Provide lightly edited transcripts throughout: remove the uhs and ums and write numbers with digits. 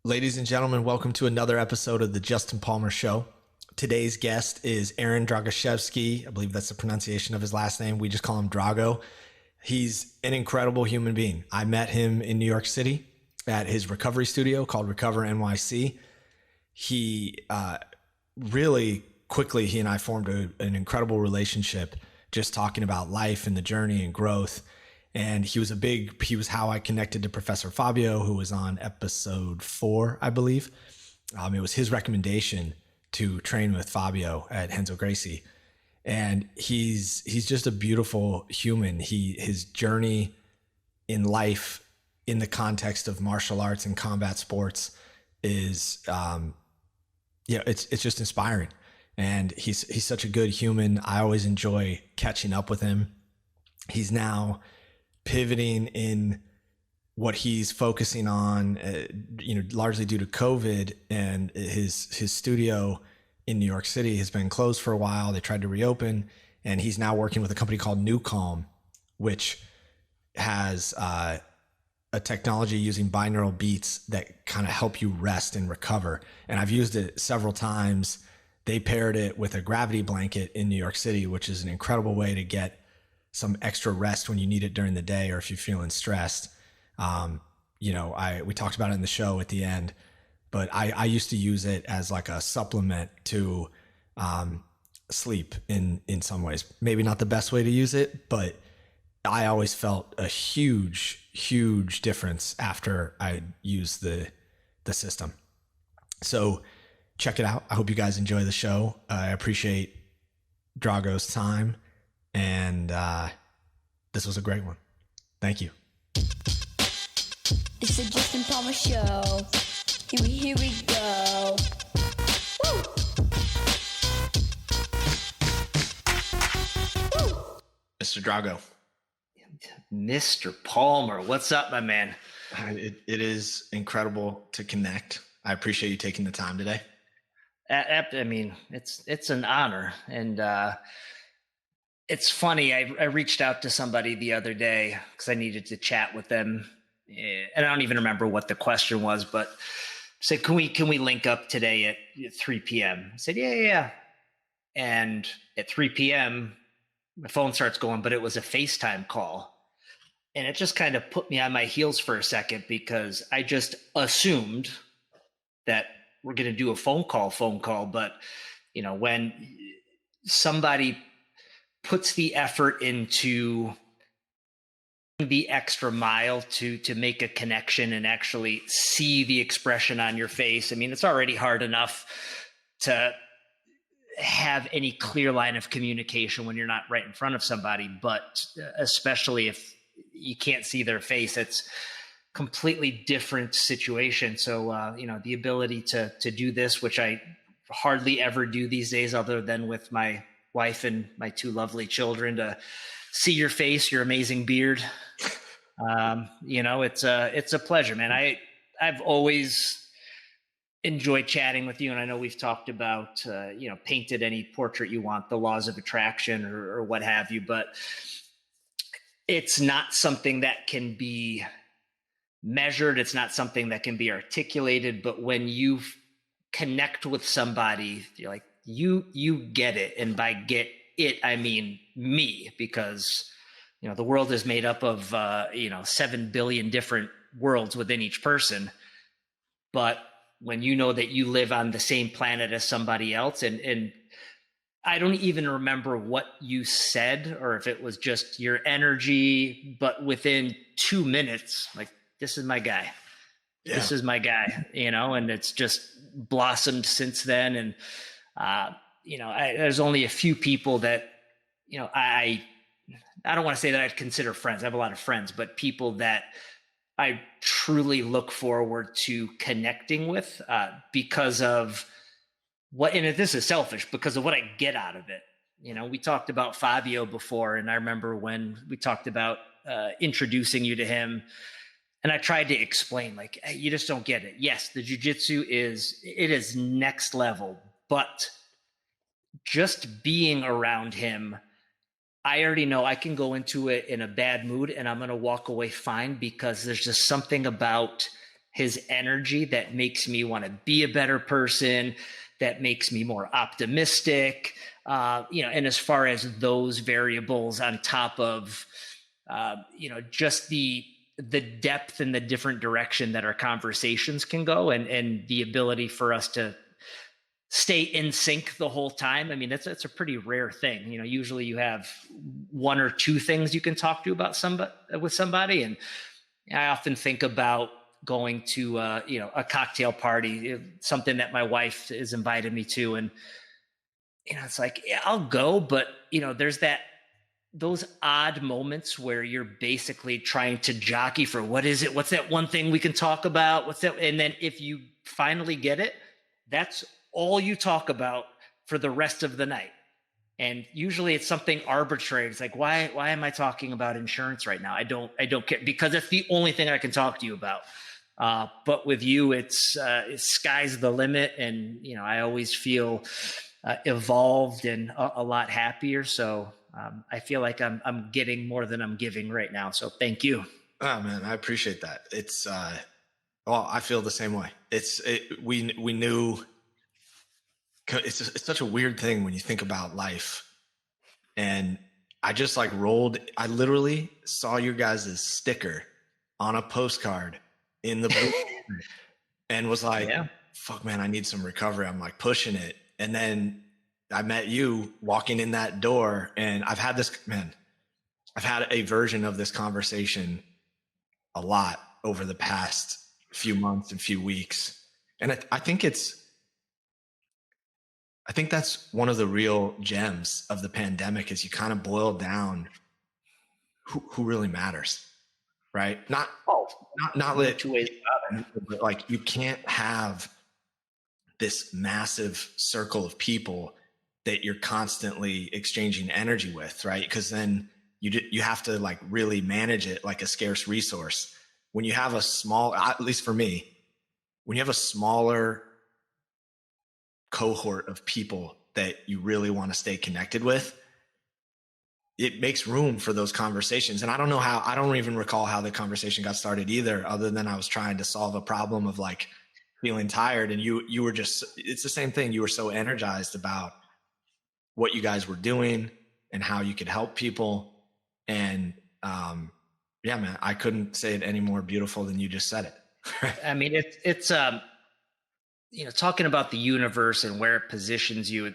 Ladies and gentlemen, welcome to another episode of the Justin Palmer Show. Today's guest is Drogoszewski. I believe that's the pronunciation of his last name. We just call him Drogo. He's an incredible human being. I met him in New York City at his recovery studio called Recover NYC. He really quickly, he and I formed an incredible relationship, just talking about life and the journey and growth. And he was how I connected to Professor Fabio, who was on episode 4, I believe. It was his recommendation to train with Fabio at Renzo Gracie. And he's just a beautiful human. His journey in life in the context of martial arts and combat sports is, it's just inspiring. And he's such a good human. I always enjoy catching up with him. He's now pivoting in what he's focusing on, largely due to COVID, and his studio in New York City has been closed for a while. They tried to reopen, and he's now working with a company called New Calm, which has a technology using binaural beats that kind of help you rest and recover. And I've used it several times. They paired it with a gravity blanket in New York City, which is an incredible way to get some extra rest when you need it during the day or if you're feeling stressed. We talked about it in the show at the end, but I used to use it as like a supplement to sleep in some ways. Maybe not the best way to use it, but I always felt a huge difference after I used the system. So check it out. I hope you guys enjoy the show. I appreciate Drogo's time. And this was a great one. Thank you. It's the Justin Palmer Show. Here we go. Woo! Woo! Mr. Drogo. Mr. Palmer, what's up, my man? It is incredible to connect. I appreciate you taking the time today. I mean, it's an honor. And it's funny, I reached out to somebody the other day because I needed to chat with them. And I don't even remember what the question was, but said, can we link up today at 3 p.m.? I said, yeah. And at 3 p.m., my phone starts going, but it was a FaceTime call. And it just kind of put me on my heels for a second because I just assumed that we're going to do a phone call. But, when somebody puts the effort into the extra mile to make a connection and actually see the expression on your face. I mean, it's already hard enough to have any clear line of communication when you're not right in front of somebody, but especially if you can't see their face, it's completely different situation. So, the ability to do this, which I hardly ever do these days other than with my wife and my 2 lovely children, to see your face, your amazing beard. It's a pleasure, man. I've always enjoyed chatting with you. And I know we've talked about, painted any portrait you want, the laws of attraction or what have you, but it's not something that can be measured. It's not something that can be articulated, but when you connect with somebody, you're like, you get it. And by get it, I mean me, because, the world is made up of, 7 billion different worlds within each person. But when you know that you live on the same planet as somebody else, and I don't even remember what you said, or if it was just your energy, but within 2 minutes, like, this is my guy. Yeah. This is my guy, and it's just blossomed since then. And, there's only a few people that, I don't want to say that I'd consider friends. I have a lot of friends, but people that I truly look forward to connecting with because of and this is selfish, because of what I get out of it. We talked about Fabio before, and I remember when we talked about introducing you to him, and I tried to explain, like, hey, you just don't get it. Yes, the jiu-jitsu is next level, but just being around him, I already know I can go into it in a bad mood and I'm going to walk away fine, because there's just something about his energy that makes me want to be a better person, that makes me more optimistic, and as far as those variables on top of, just the depth and the different direction that our conversations can go, and the ability for us to stay in sync the whole time. I mean, that's a pretty rare thing. Usually you have one or two things you can talk to about with somebody. And I often think about going to, a cocktail party, something that my wife has invited me to. And, it's like, yeah, I'll go, but there's those odd moments where you're basically trying to jockey for what is it? What's that one thing we can talk about? What's that? And then if you finally get it, that's all you talk about for the rest of the night. And usually it's something arbitrary. It's like, why am I talking about insurance right now? I don't care, because it's the only thing I can talk to you about. But with you, it's sky's the limit. And, I always feel evolved and a lot happier. So I feel like I'm getting more than I'm giving right now. So thank you. Oh man, I appreciate that. It's, I feel the same way. We knew. It's such a weird thing when you think about life. And I just I literally saw your guys' sticker on a postcard in the booth and was like, yeah. Fuck man, I need some recovery. I'm like pushing it. And then I met you walking in that door, and I've had a version of this conversation a lot over the past few months and few weeks. And I think that's one of the real gems of the pandemic, is you kind of boil down who really matters, right? Not two ways about it, but like you can't have this massive circle of people that you're constantly exchanging energy with, right? Because then you have to like really manage it like a scarce resource. When you have at least for me, when you have a smaller cohort of people that you really want to stay connected with, it makes room for those conversations. And I don't even recall how the conversation got started either, other than I was trying to solve a problem of like feeling tired. And you were it's the same thing. You were so energized about what you guys were doing and how you could help people. And yeah, man, I couldn't say it any more beautiful than you just said it. I mean, it's talking about the universe and where it positions you,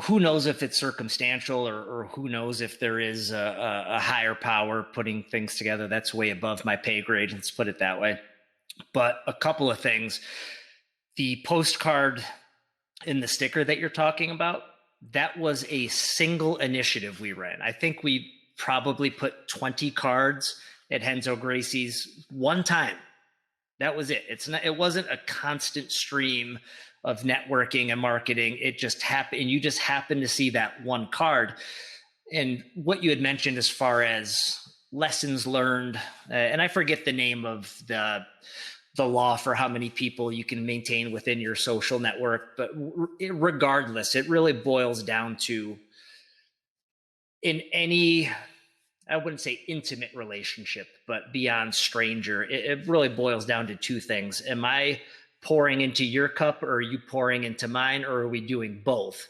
who knows if it's circumstantial or who knows if there is a higher power putting things together. That's way above my pay grade. Let's put it that way. But a couple of things, the postcard in the sticker that you're talking about, that was a single initiative we ran. I think we probably put 20 cards at Henzo Gracie's one time. That was it. It wasn't a constant stream of networking and marketing. It just happened. And you just happened to see that one card. And what you had mentioned as far as lessons learned, and I forget the name of the law for how many people you can maintain within your social network, but regardless, it really boils down to, in any, I wouldn't say intimate relationship, but beyond stranger, it really boils down to two things. Am I pouring into your cup, or are you pouring into mine, or are we doing both?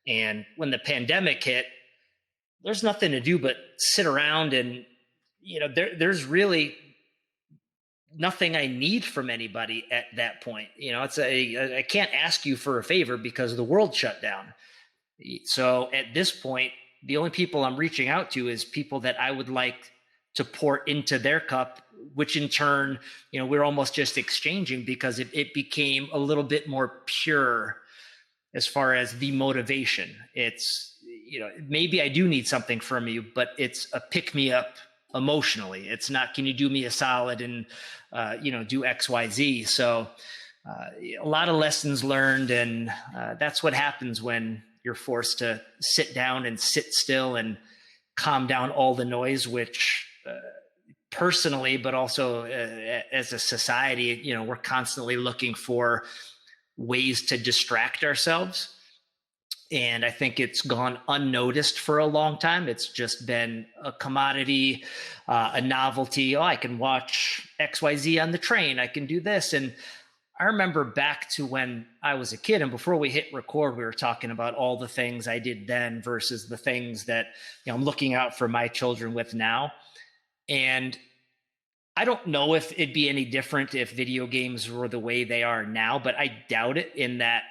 And when the pandemic hit, there's nothing to do but sit around, and there's really nothing I need from anybody at that point. I can't ask you for a favor because the world shut down. So at this point, the only people I'm reaching out to is people that I would like to pour into their cup, which in turn, we're almost just exchanging, because it became a little bit more pure as far as the motivation. It's, maybe I do need something from you, but it's a pick me up emotionally. It's not, can you do me a solid and, do X, Y, Z. So a lot of lessons learned. And that's what happens when you're forced to sit down and sit still and calm down all the noise, which personally, but also as a society, we're constantly looking for ways to distract ourselves. And I think it's gone unnoticed for a long time. It's just been a commodity, a novelty. Oh, I can watch XYZ on the train. I can do this. And I remember back to when I was a kid, and before we hit record, we were talking about all the things I did then versus the things that I'm looking out for my children with now. And I don't know if it'd be any different if video games were the way they are now, but I doubt it, in that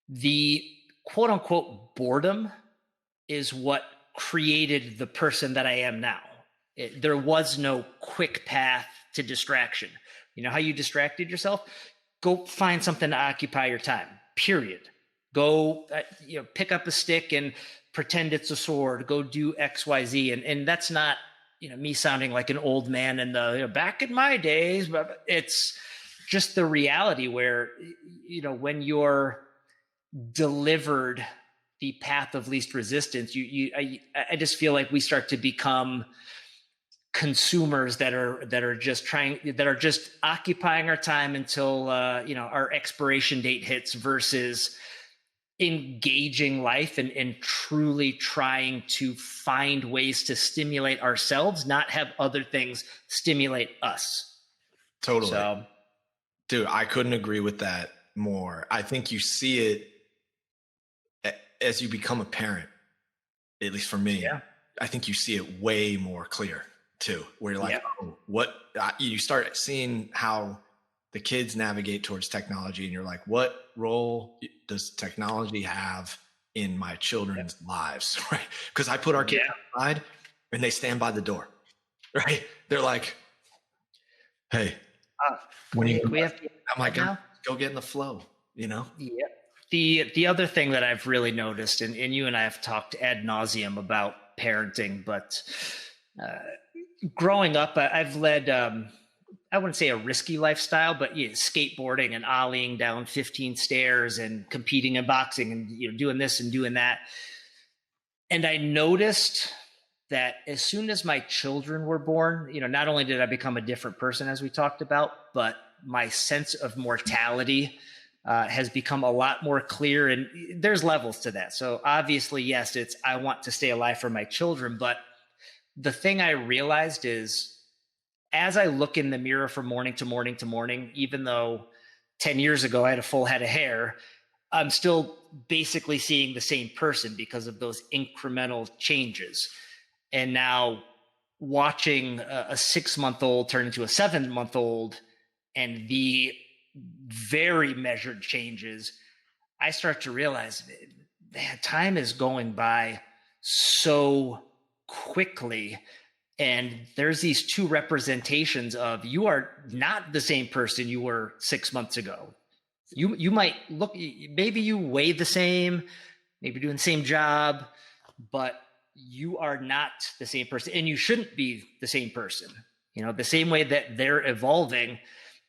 the quote unquote boredom is what created the person that I am now. There was no quick path to distraction. You know how you distracted yourself? Go find something to occupy your time, period. Go, pick up a stick and pretend it's a sword. Go do X, Y, Z. And that's not, me sounding like an old man in the back in my days, but it's just the reality where, when you're delivered the path of least resistance, I just feel like we start to become consumers that are just occupying our time until our expiration date hits, versus engaging life and truly trying to find ways to stimulate ourselves, not have other things stimulate us. Totally. So, dude, I couldn't agree with that more. I think you see it as you become a parent, at least for me. Yeah. I think you see it way more clear too, where you're like, Yeah. oh, what you start seeing how the kids navigate towards technology, and you're like, what role does technology have in my children's lives? Right? Because I put our kids outside and they stand by the door, right? They're like, hey, when you we have to, I'm like, go get in the flow, Yeah. The other thing that I've really noticed, and you and I have talked ad nauseum about parenting, but growing up, I've led, I wouldn't say a risky lifestyle, but skateboarding and ollieing down 15 stairs and competing in boxing and doing this and doing that. And I noticed that as soon as my children were born, not only did I become a different person, as we talked about, but my sense of mortality has become a lot more clear. And there's levels to that. So obviously, yes, I want to stay alive for my children. But the thing I realized is, as I look in the mirror from morning to morning to morning, even though 10 years ago I had a full head of hair, I'm still basically seeing the same person because of those incremental changes. And now watching a 6-month-old turn into a 7-month-old and the very measured changes, I start to realize, man, time is going by so quickly. And there's these two representations of, you are not the same person you were 6 months ago. You might look, maybe you weigh the same, maybe doing the same job, but you are not the same person, and you shouldn't be the same person. The same way that they're evolving,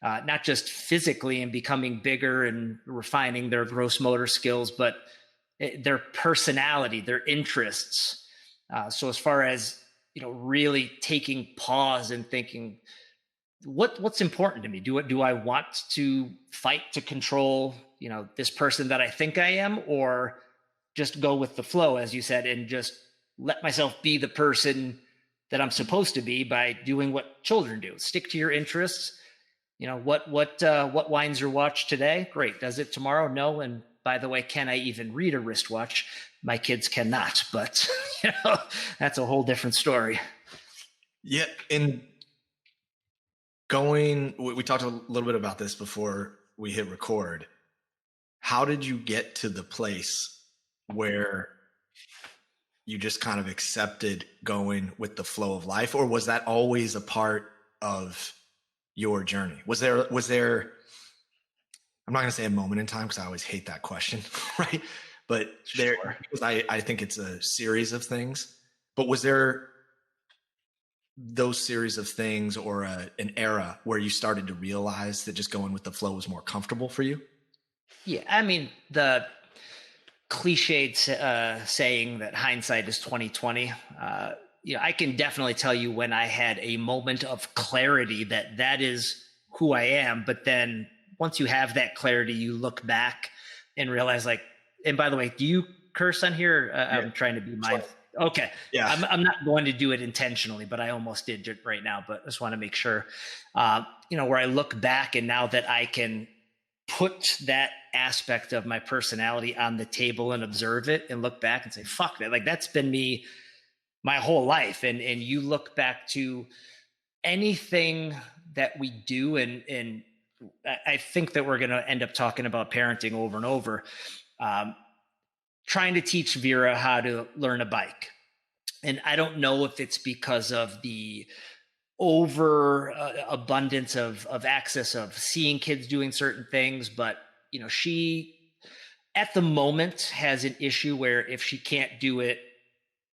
not just physically and becoming bigger and refining their gross motor skills, but their personality, their interests. So as far as, really taking pause and thinking, what's important to me? Do I want to fight to control, this person that I think I am, or just go with the flow, as you said, and just let myself be the person that I'm supposed to be by doing what children do? Stick to your interests. What winds your watch today? Great. Does it tomorrow? No. And by the way, can I even read a wristwatch? My kids cannot, but that's a whole different story. Yeah. And we talked a little bit about this before we hit record. How did you get to the place where you just kind of accepted going with the flow of life? Or was that always a part of your journey? Was there, I'm not going to say a moment in time, because I always hate that question, right? But because I think it's a series of things. But was there those series of things, or an era where you started to realize that just going with the flow was more comfortable for you? Yeah, I mean, the cliched saying that hindsight is 20/20. I can definitely tell you when I had a moment of clarity that is who I am. But then once you have that clarity, you look back and realize, like, And by the way, do you curse on here? I'm trying to be mindful. Okay. Yeah. I'm not going to do it intentionally, but I almost did it right now, but I just want to make sure, where I look back and now that I can put that aspect of my personality on the table and observe it and look back and say, fuck that. Like that's been me my whole life. And you look back to anything that we do. And I think that we're going to end up talking about parenting over and over. Trying to teach Vera how to learn a bike. And I don't know if it's because of the over abundance of access of seeing kids doing certain things, but she at the moment has an issue where if she can't do it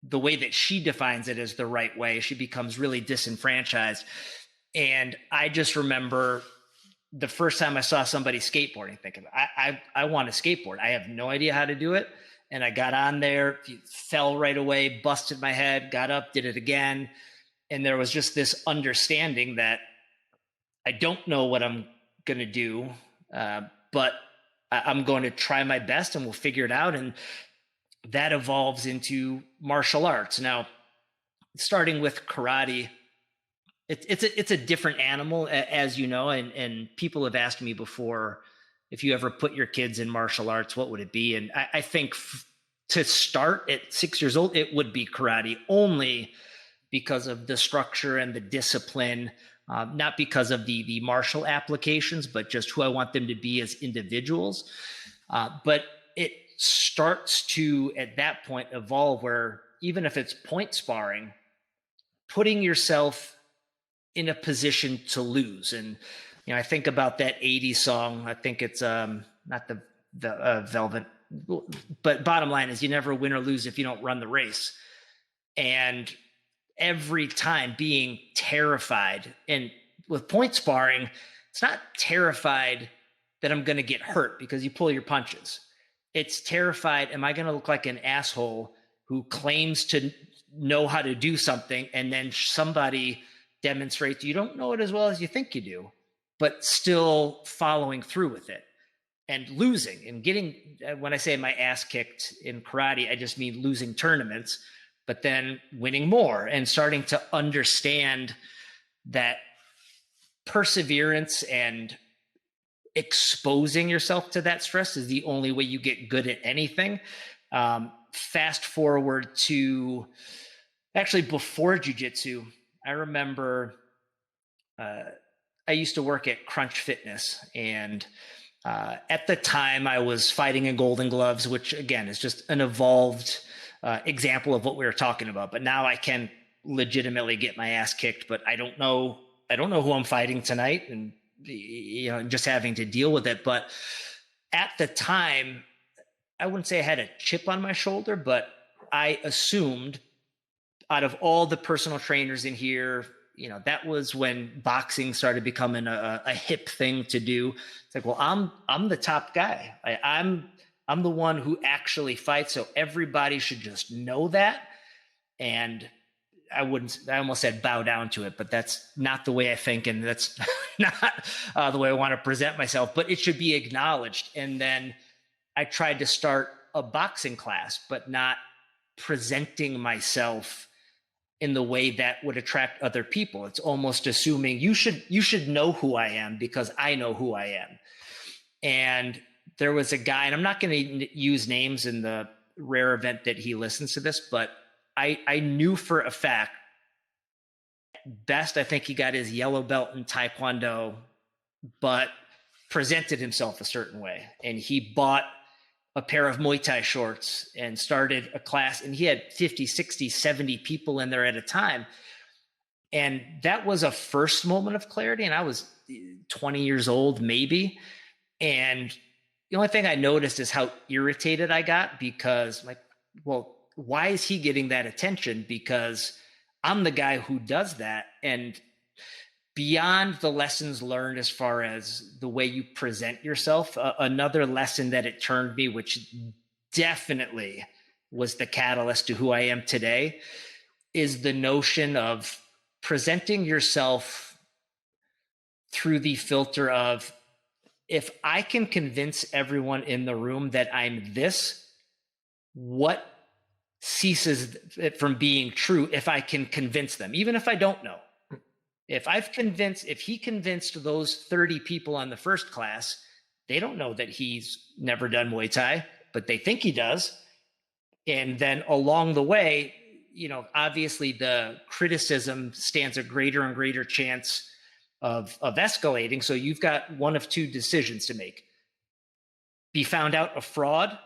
the way that she defines it as the right way, she becomes really disenfranchised. And I just remember the first time I saw somebody skateboarding, thinking, I want to skateboard. I have no idea how to do it. And I got on there, fell right away, busted my head, got up, did it again. And there was just this understanding that I don't know what I'm going to do, but I'm going to try my best and we'll figure it out. And that evolves into martial arts. Now, starting with karate, it's a different animal, as you know, and people have asked me before, if you ever put your kids in martial arts, what would it be? And I think to start at 6 years old, it would be karate, only because of the structure and the discipline, not because of the martial applications, but just who I want them to be as individuals. But it starts to, at that point, evolve where even if it's point sparring, putting yourself in a position to lose. And, I think about that 80s song. I think it's not the Velvet, but bottom line is you never win or lose if you don't run the race. And every time being terrified, and with point sparring, it's not terrified that I'm going to get hurt because you pull your punches. It's terrified, am I going to look like an asshole who claims to know how to do something and then somebody demonstrates you don't know it as well as you think you do, but still following through with it and losing and getting, when I say my ass kicked in karate, I just mean losing tournaments, but then winning more and starting to understand that perseverance and exposing yourself to that stress is the only way you get good at anything. Fast forward to actually before jiu-jitsu, I remember I used to work at Crunch Fitness, and at the time I was fighting in Golden Gloves, which again is just an evolved example of what we were talking about. But now I can legitimately get my ass kicked, but I don't know who I'm fighting tonight, and just having to deal with it. But at the time, I wouldn't say I had a chip on my shoulder, but I assumed out of all the personal trainers in here, that was when boxing started becoming a hip thing to do. It's like, well, I'm the top guy. I'm the one who actually fights. So everybody should just know that. And I almost said bow down to it, but that's not the way I think. And that's not the way I want to present myself, but it should be acknowledged. And then I tried to start a boxing class, but not presenting myself in the way that would attract other people. It's almost assuming you should know who I am because I know who I am. And there was a guy, and I'm not going to use names in the rare event that he listens to this, but I knew for a fact, best, I think he got his yellow belt in Taekwondo, but presented himself a certain way. And he bought a pair of Muay Thai shorts and started a class, and he had 50, 60, 70 people in there at a time. And that was a first moment of clarity. And I was 20 years old, maybe. And the only thing I noticed is how irritated I got, because well, why is he getting that attention? Because I'm the guy who does that. And beyond the lessons learned as far as the way you present yourself, another lesson that it turned me, which definitely was the catalyst to who I am today, is the notion of presenting yourself through the filter of, if I can convince everyone in the room that I'm this, what ceases it from being true if I can convince them, even if I don't know? If he convinced those 30 people on the first class, they don't know that he's never done Muay Thai, but they think he does. And then along the way, obviously the criticism stands a greater and greater chance of escalating. So you've got one of two decisions to make: be found out a fraud,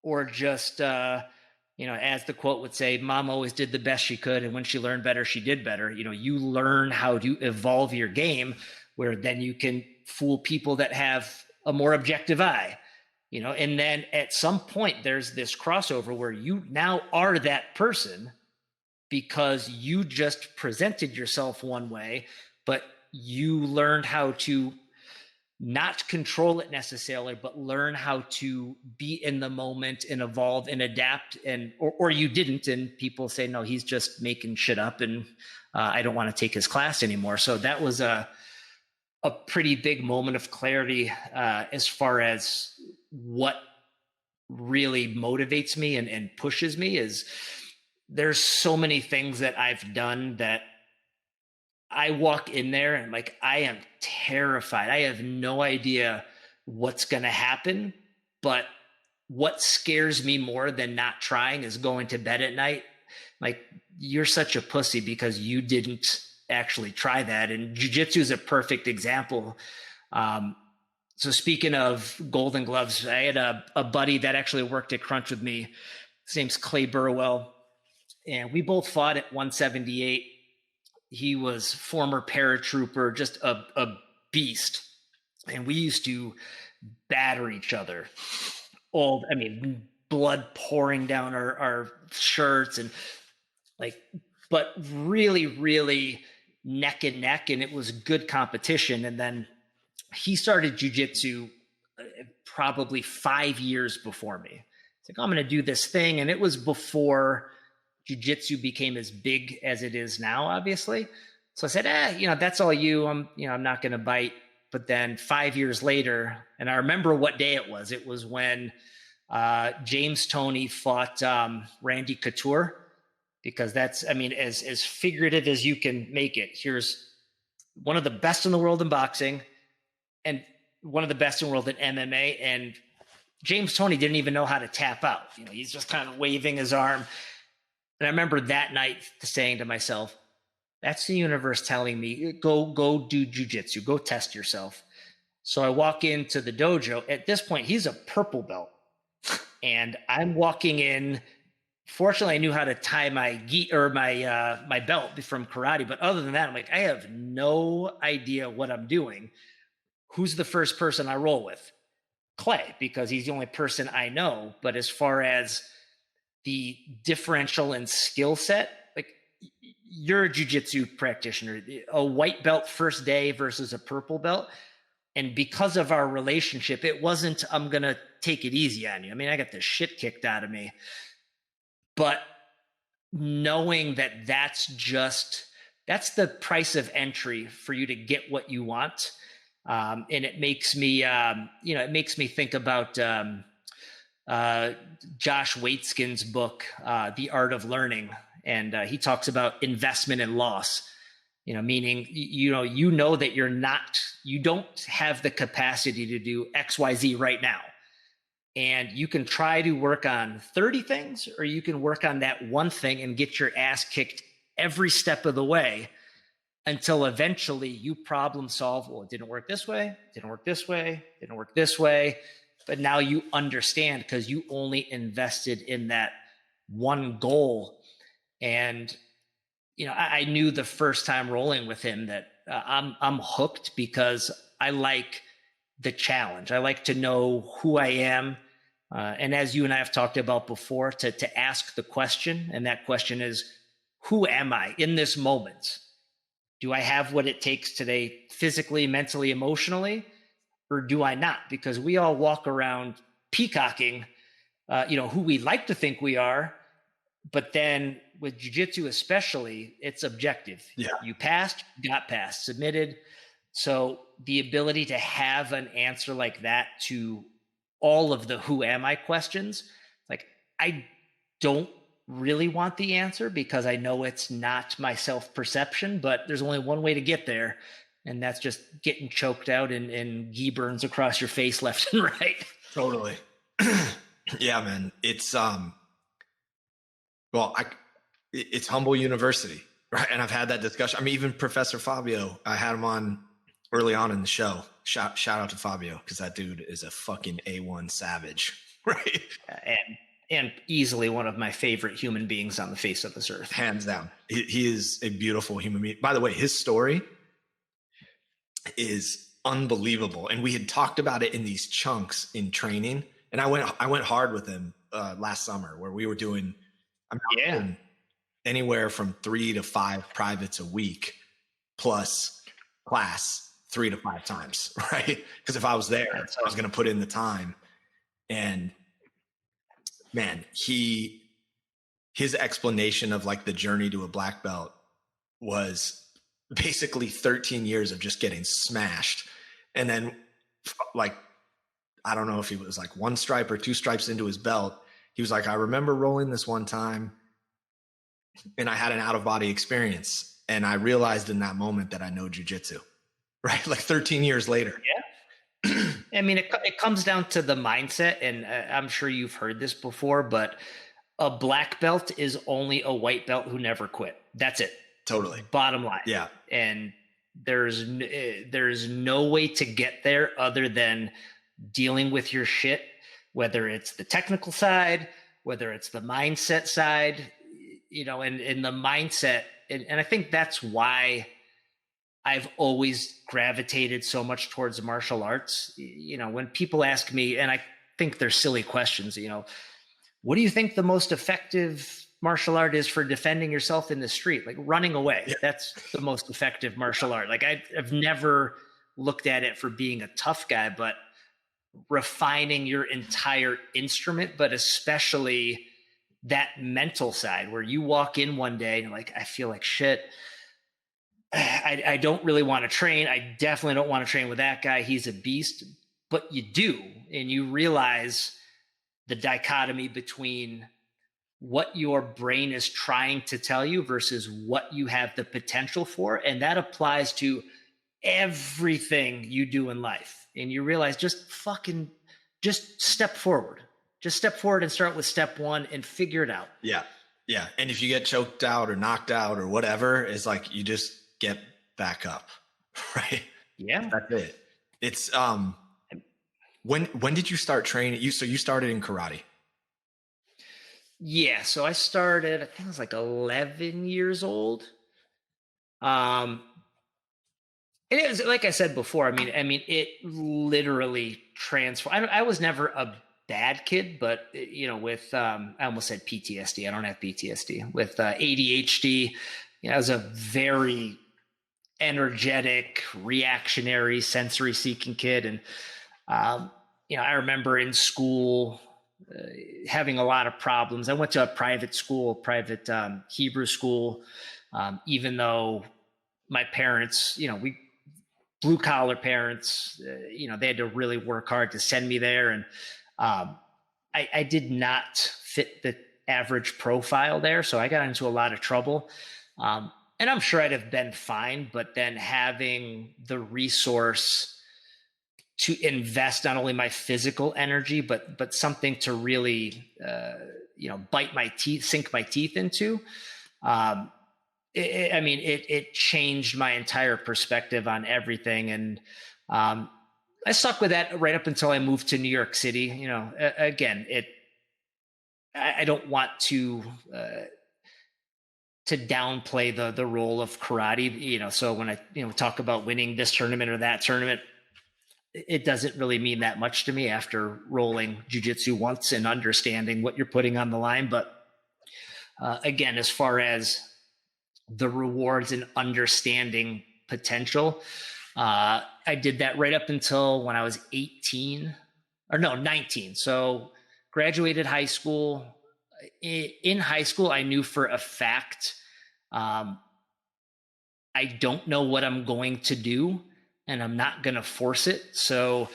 or just, as the quote would say, mom always did the best she could, and when she learned better, she did better. You learn how to evolve your game, where then you can fool people that have a more objective eye. And then at some point there's this crossover where you now are that person, because you just presented yourself one way, but you learned how to not control it necessarily, but learn how to be in the moment and evolve and adapt, or you didn't, and people say, no, he's just making shit up, and I don't want to take his class anymore. So that was a pretty big moment of clarity as far as what really motivates me and pushes me. Is there's so many things that I've done that I walk in there and like, I am terrified. I have no idea what's going to happen, but what scares me more than not trying is going to bed at night. Like, you're such a pussy because you didn't actually try that. And jiu-jitsu is a perfect example. So speaking of golden gloves, I had a buddy that actually worked at Crunch with me. His name's Clay Burwell. And we both fought at 178. He was former paratrooper, just a beast. And we used to batter each other. Blood pouring down our shirts, and but really, really neck and neck. And it was good competition. And then he started jiu-jitsu probably 5 years before me. It's like, I'm going to do this thing. And it was before jiu-jitsu became as big as it is now, obviously. So I said, that's all you. I'm not going to bite. But then 5 years later, and I remember what day it was. It was when James Toney fought Randy Couture, because that's, as figurative as you can make it. Here's one of the best in the world in boxing and one of the best in the world in MMA. And James Toney didn't even know how to tap out. He's just kind of waving his arm. And I remember that night saying to myself, that's the universe telling me, go do jiu-jitsu, go test yourself. So I walk into the dojo. At this point, he's a purple belt. And I'm walking in. Fortunately, I knew how to tie my my belt from karate. But other than that, I'm like, I have no idea what I'm doing. Who's the first person I roll with? Clay, because he's the only person I know. But as far as the differential in skill set, like, you're a jiu-jitsu practitioner, a white belt first day versus a purple belt. And because of our relationship, it wasn't, I'm going to take it easy on you. I got the shit kicked out of me. But knowing that that's the price of entry for you to get what you want. And it makes me, think about Josh Waitzkin's book, The Art of Learning. And he talks about investment and loss, meaning, that you don't have the capacity to do X, Y, Z right now. And you can try to work on 30 things, or you can work on that one thing and get your ass kicked every step of the way until eventually you problem solve. Well, it didn't work this way, didn't work this way, didn't work this way. But now you understand because you only invested in that one goal. And, I knew the first time rolling with him that I'm hooked, because I like the challenge. I like to know who I am. And as you and I have talked about before, to ask the question, and that question is, who am I in this moment? Do I have what it takes today, physically, mentally, emotionally, or do I not? Because we all walk around peacocking, who we like to think we are. But then with jiu-jitsu especially, it's objective. Yeah. You passed, got passed, submitted. So the ability to have an answer like that to all of the who am I questions, like I don't really want the answer because I know it's not my self-perception, but there's only one way to get there. And that's just getting choked out and ghee burns across your face left and right. Totally. Yeah, man. It's it's Humble University, right? And I've had that discussion. I mean, even Professor Fabio, I had him on early on in the show. Shout out to Fabio, because that dude is a fucking A1 savage, right? And easily one of my favorite human beings on the face of this earth. Hands down. He is a beautiful human being. By the way, his story is unbelievable. And we had talked about it in these chunks in training. And I went hard with him last summer, where we were doing anywhere from 3 to 5 privates a week plus class 3 to 5 times, right? Because if I was there, I was going to put in the time. And man, his explanation of like the journey to a black belt was basically 13 years of just getting smashed. And then like, I don't know if he was like 1 stripe or 2 stripes into his belt. He was like, I remember rolling this one time and I had an out of body experience. And I realized in that moment that I know jujitsu, right? Like 13 years later. Yeah. I mean, it comes down to the mindset, and I'm sure you've heard this before, but a black belt is only a white belt who never quit. That's it. Totally. Bottom line. Yeah. And there's no way to get there other than dealing with your shit, whether it's the technical side, whether it's the mindset side, and the mindset. And I think that's why I've always gravitated so much towards martial arts. When people ask me, and I think they're silly questions, what do you think the most effective martial art is for defending yourself in the street? Like running away. Yeah. That's the most effective martial art. Like I've never looked at it for being a tough guy, but refining your entire instrument, but especially that mental side where you walk in one day and you're like, I feel like shit. I don't really want to train. I definitely don't want to train with that guy. He's a beast. But you do, and you realize the dichotomy between what your brain is trying to tell you versus what you have the potential for. And that applies to everything you do in life. And you realize just step forward. Just step forward and start with step 1 and figure it out. Yeah. Yeah. And if you get choked out or knocked out or whatever, it's like you just get back up, right? Yeah. That's it. It's when did you start training? So you started in karate. Yeah, so I started, I think I was like 11 years old. And it was, like I said before, I mean, it literally transformed. I was never a bad kid, but with I almost said PTSD. I don't have PTSD. With ADHD, I was a very energetic, reactionary, sensory-seeking kid, and I remember in school having a lot of problems. I went to a private Hebrew school, even though my parents, we blue collar parents, they had to really work hard to send me there. And I did not fit the average profile there. So I got into a lot of trouble. And I'm sure I'd have been fine, but then having the resource to invest not only my physical energy, but something to really, sink my teeth into. It changed my entire perspective on everything. And I stuck with that right up until I moved to New York City. Again, I don't want to downplay the role of karate, so when I, talk about winning this tournament or that tournament, it doesn't really mean that much to me after rolling jiu-jitsu once and understanding what you're putting on the line. But again, as far as the rewards and understanding potential, I did that right up until when I was 19. So graduated high school. In high school, I knew for a fact, I don't know what I'm going to do and I'm not going to force it. So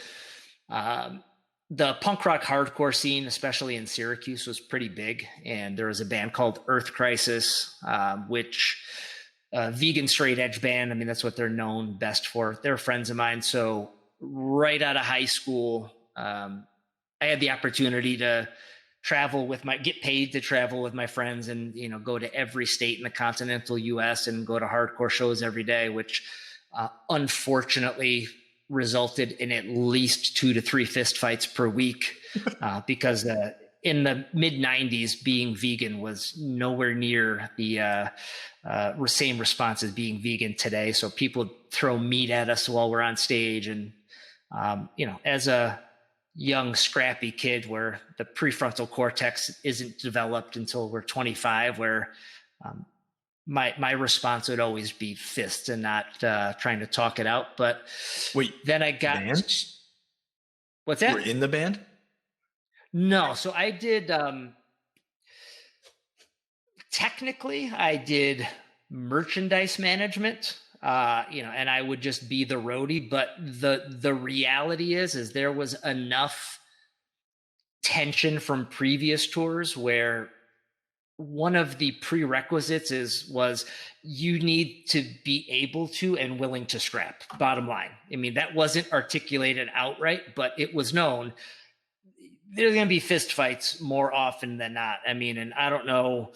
the punk rock hardcore scene, especially in Syracuse, was pretty big. And there was a band called Earth Crisis, which vegan straight edge band. I mean, that's what they're known best for. They're friends of mine. So right out of high school, I had the opportunity to get paid to travel with my friends and, go to every state in the continental US and go to hardcore shows every day, which unfortunately resulted in at least 2 to 3 fist fights per week because in the mid 90s, being vegan was nowhere near the same response as being vegan today. So people throw meat at us while we're on stage. And, as a young, scrappy kid where the prefrontal cortex isn't developed until we're 25, where my response would always be fists and not trying to talk it out. But wait, then I got band? What's that? You were in the band? No, so I did. Technically, I did merchandise management. And I would just be the roadie. But the reality is there was enough tension from previous tours where one of the prerequisites was you need to be able to and willing to scrap, bottom line. I mean, that wasn't articulated outright, but it was known there's going to be fist fights more often than not. I mean, and I don't know,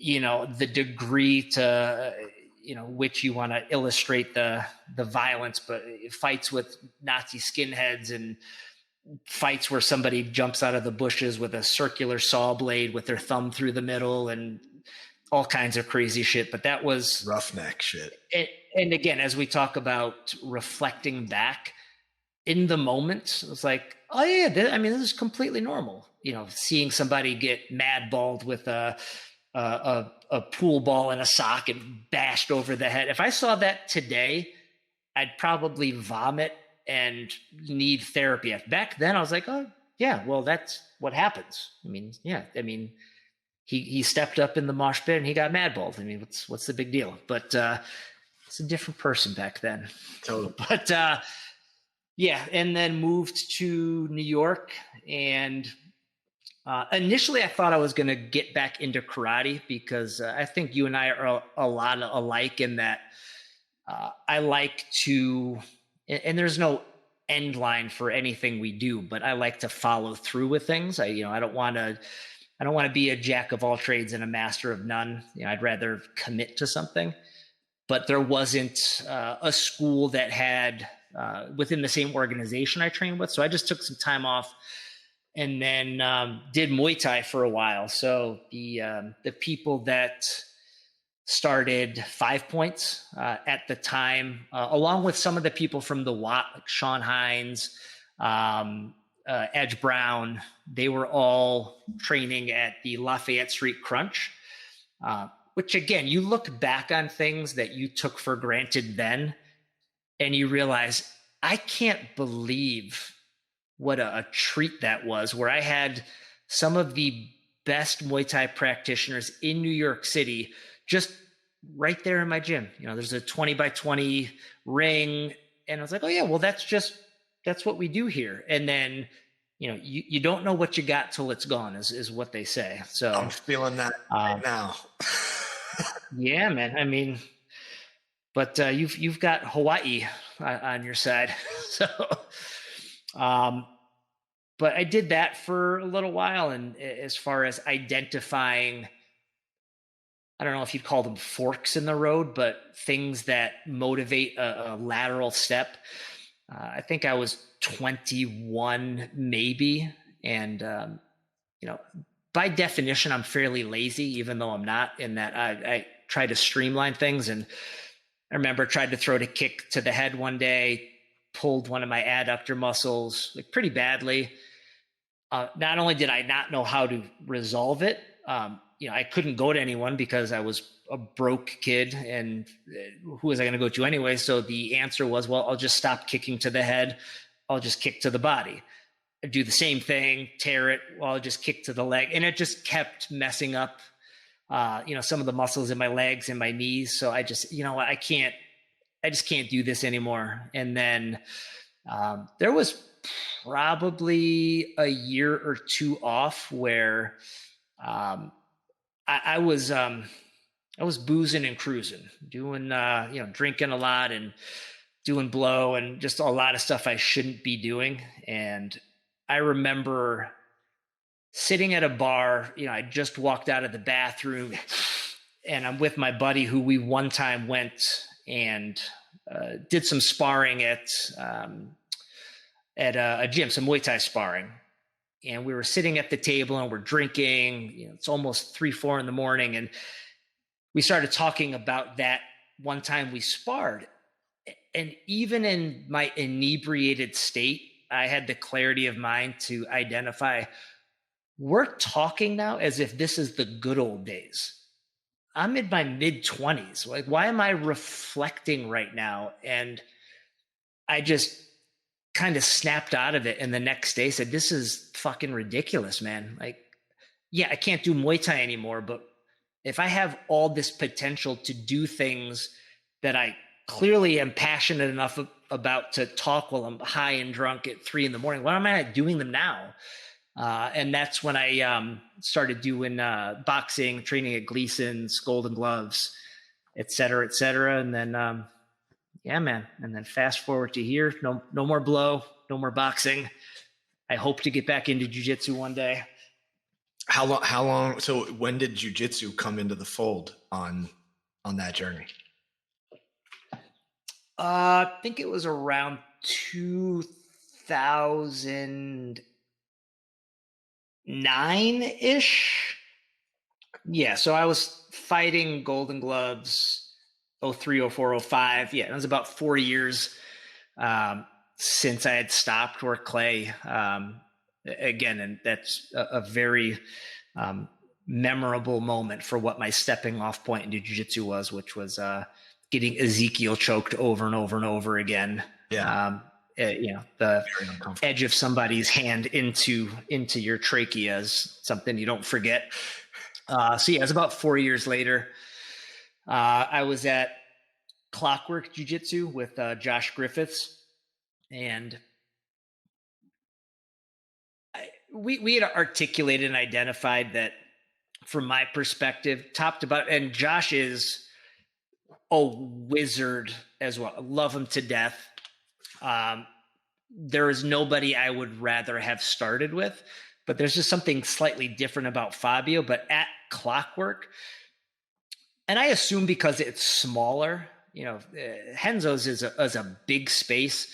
the degree to, which you want to illustrate the violence, but fights with Nazi skinheads and fights where somebody jumps out of the bushes with a circular saw blade with their thumb through the middle and all kinds of crazy shit. But that was roughneck shit. And again, as we talk about reflecting back in the moment, it was like, oh yeah, this is completely normal. Seeing somebody get mad balled with a pool ball and a sock and bashed over the head. If I saw that today, I'd probably vomit and need therapy. Back then I was like, oh yeah, well, that's what happens. He stepped up in the mosh pit and he got mad balled. I mean, what's the big deal? But it's a different person back then. Totally. But yeah, and then moved to New York. And initially I thought I was going to get back into karate because I think you and I are a lot alike in that I like to, and there's no end line for anything we do, but I like to follow through with things. I don't want to be a jack of all trades and a master of none. I'd rather commit to something. But there wasn't a school that had within the same organization I trained with. So I just took some time off and then did Muay Thai for a while. So the people that started 5 Points at the time, along with some of the people from the Watt, like Sean Hines, Edge Brown, they were all training at the Lafayette Street Crunch, which again, you look back on things that you took for granted then, and you realize, I can't believe what a treat that was, where I had some of the best Muay Thai practitioners in New York City just right there in my gym. There's a 20 by 20 ring. And I was like, oh yeah, well, that's what we do here. And then, you don't know what you got till it's gone is what they say. So I'm feeling that right now. Yeah, man. But you've got Hawaii on your side. So, but I did that for a little while. And as far as identifying, I don't know if you'd call them forks in the road, but things that motivate a lateral step. I think I was 21 maybe. And, by definition, I'm fairly lazy, even though I'm not, in that I try to streamline things. And I remember tried to throw a kick to the head one day, pulled one of my adductor muscles like pretty badly. Not only did I not know how to resolve it, I couldn't go to anyone because I was a broke kid and who was I going to go to anyway? So the answer was, well, I'll just stop kicking to the head. I'll just kick to the body. I'd do the same thing, tear it. Well, I'll just kick to the leg. And it just kept messing up, some of the muscles in my legs and my knees. So I just, I can't I just can't do this anymore. And then there was probably a year or two off where I was boozing and cruising, doing drinking a lot and doing blow and just a lot of stuff I shouldn't be doing. And I remember sitting at a bar, I just walked out of the bathroom, and I'm with my buddy who we one time went and did some sparring at a gym, some Muay Thai sparring. And we were sitting at the table and we're drinking. It's almost 3-4 in the morning, and we started talking about that one time we sparred. And even in my inebriated state, I had the clarity of mind to identify, we're talking now as if this is the good old days. I'm in my mid-20s. Like, why am I reflecting right now? And I just kind of snapped out of it. And the next day said, this is fucking ridiculous, man. Like, yeah, I can't do Muay Thai anymore, but if I have all this potential to do things that I clearly am passionate enough about to talk while I'm high and drunk at 3 a.m, why am I not doing them now? And that's when I started doing boxing, training at Gleason's, Golden Gloves, et cetera, et cetera. And then, yeah, man. And then fast forward to here, no more blow, no more boxing. I hope to get back into jiu-jitsu one day. How long? So when did jiu-jitsu come into the fold on that journey? I think it was around 2009-ish. Yeah, so I was fighting Golden Gloves 03, 04, 05. Yeah, it was about 4 years since I had stopped or Clay. Again, and that's a very memorable moment for what my stepping off point into jiu-jitsu was, which was getting Ezekiel choked over and over and over again. Yeah. The edge of somebody's hand into your trachea is something you don't forget. So yeah, it was about 4 years later. I was at Clockwork Jiu-Jitsu with Josh Griffiths, and we had articulated and identified that, from my perspective, top to bottom, and Josh is a wizard as well. I love him to death. There is nobody I would rather have started with, but there's just something slightly different about Fabio. But at Clockwork, and I assume because it's smaller, Henzo's is a big space.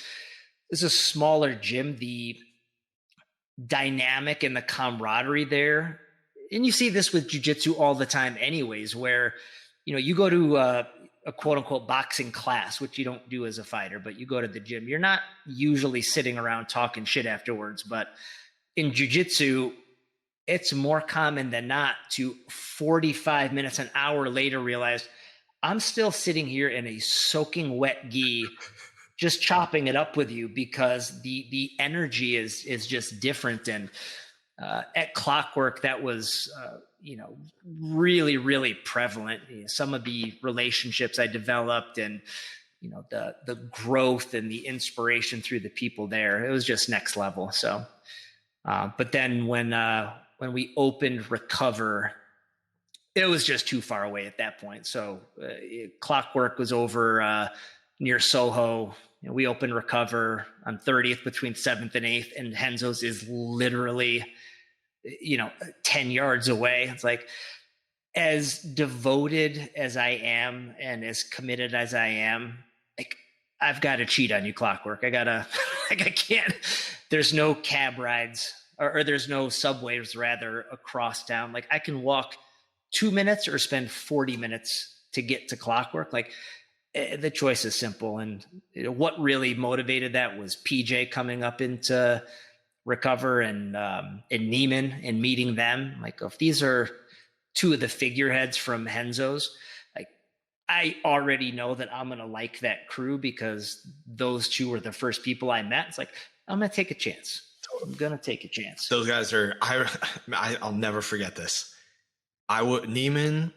It's a smaller gym. The dynamic and the camaraderie there, and you see this with jiu-jitsu all the time anyways, where you go to a quote unquote boxing class, which you don't do as a fighter, but you go to the gym, you're not usually sitting around talking shit afterwards. But in jiu-jitsu, it's more common than not to 45 minutes, an hour later, realize I'm still sitting here in a soaking wet gi, just chopping it up with you, because the energy is just different. And at Clockwork, that was really, really prevalent. Some of the relationships I developed, and the growth and the inspiration through the people there, it was just next level. So, but then when we opened Recover, it was just too far away at that point. So Clockwork was over near Soho. We opened Recover on 30th between 7th and 8th, and Henzo's is literally 10 yards away. It's like, as devoted as I am and as committed as I am, like, I've got to cheat on you, Clockwork. I can't, there's no cab rides or there's no subways rather across town. Like, I can walk 2 minutes or spend 40 minutes to get to Clockwork. Like, the choice is simple. And what really motivated that was PJ coming up into Recover and Neiman and meeting them. Like, if these are two of the figureheads from Henzo's, like, I already know that I'm going to like that crew because those two were the first people I met. It's like, I'm going to take a chance. I'm going to take a chance. Those guys are, I'll never forget this. Neiman,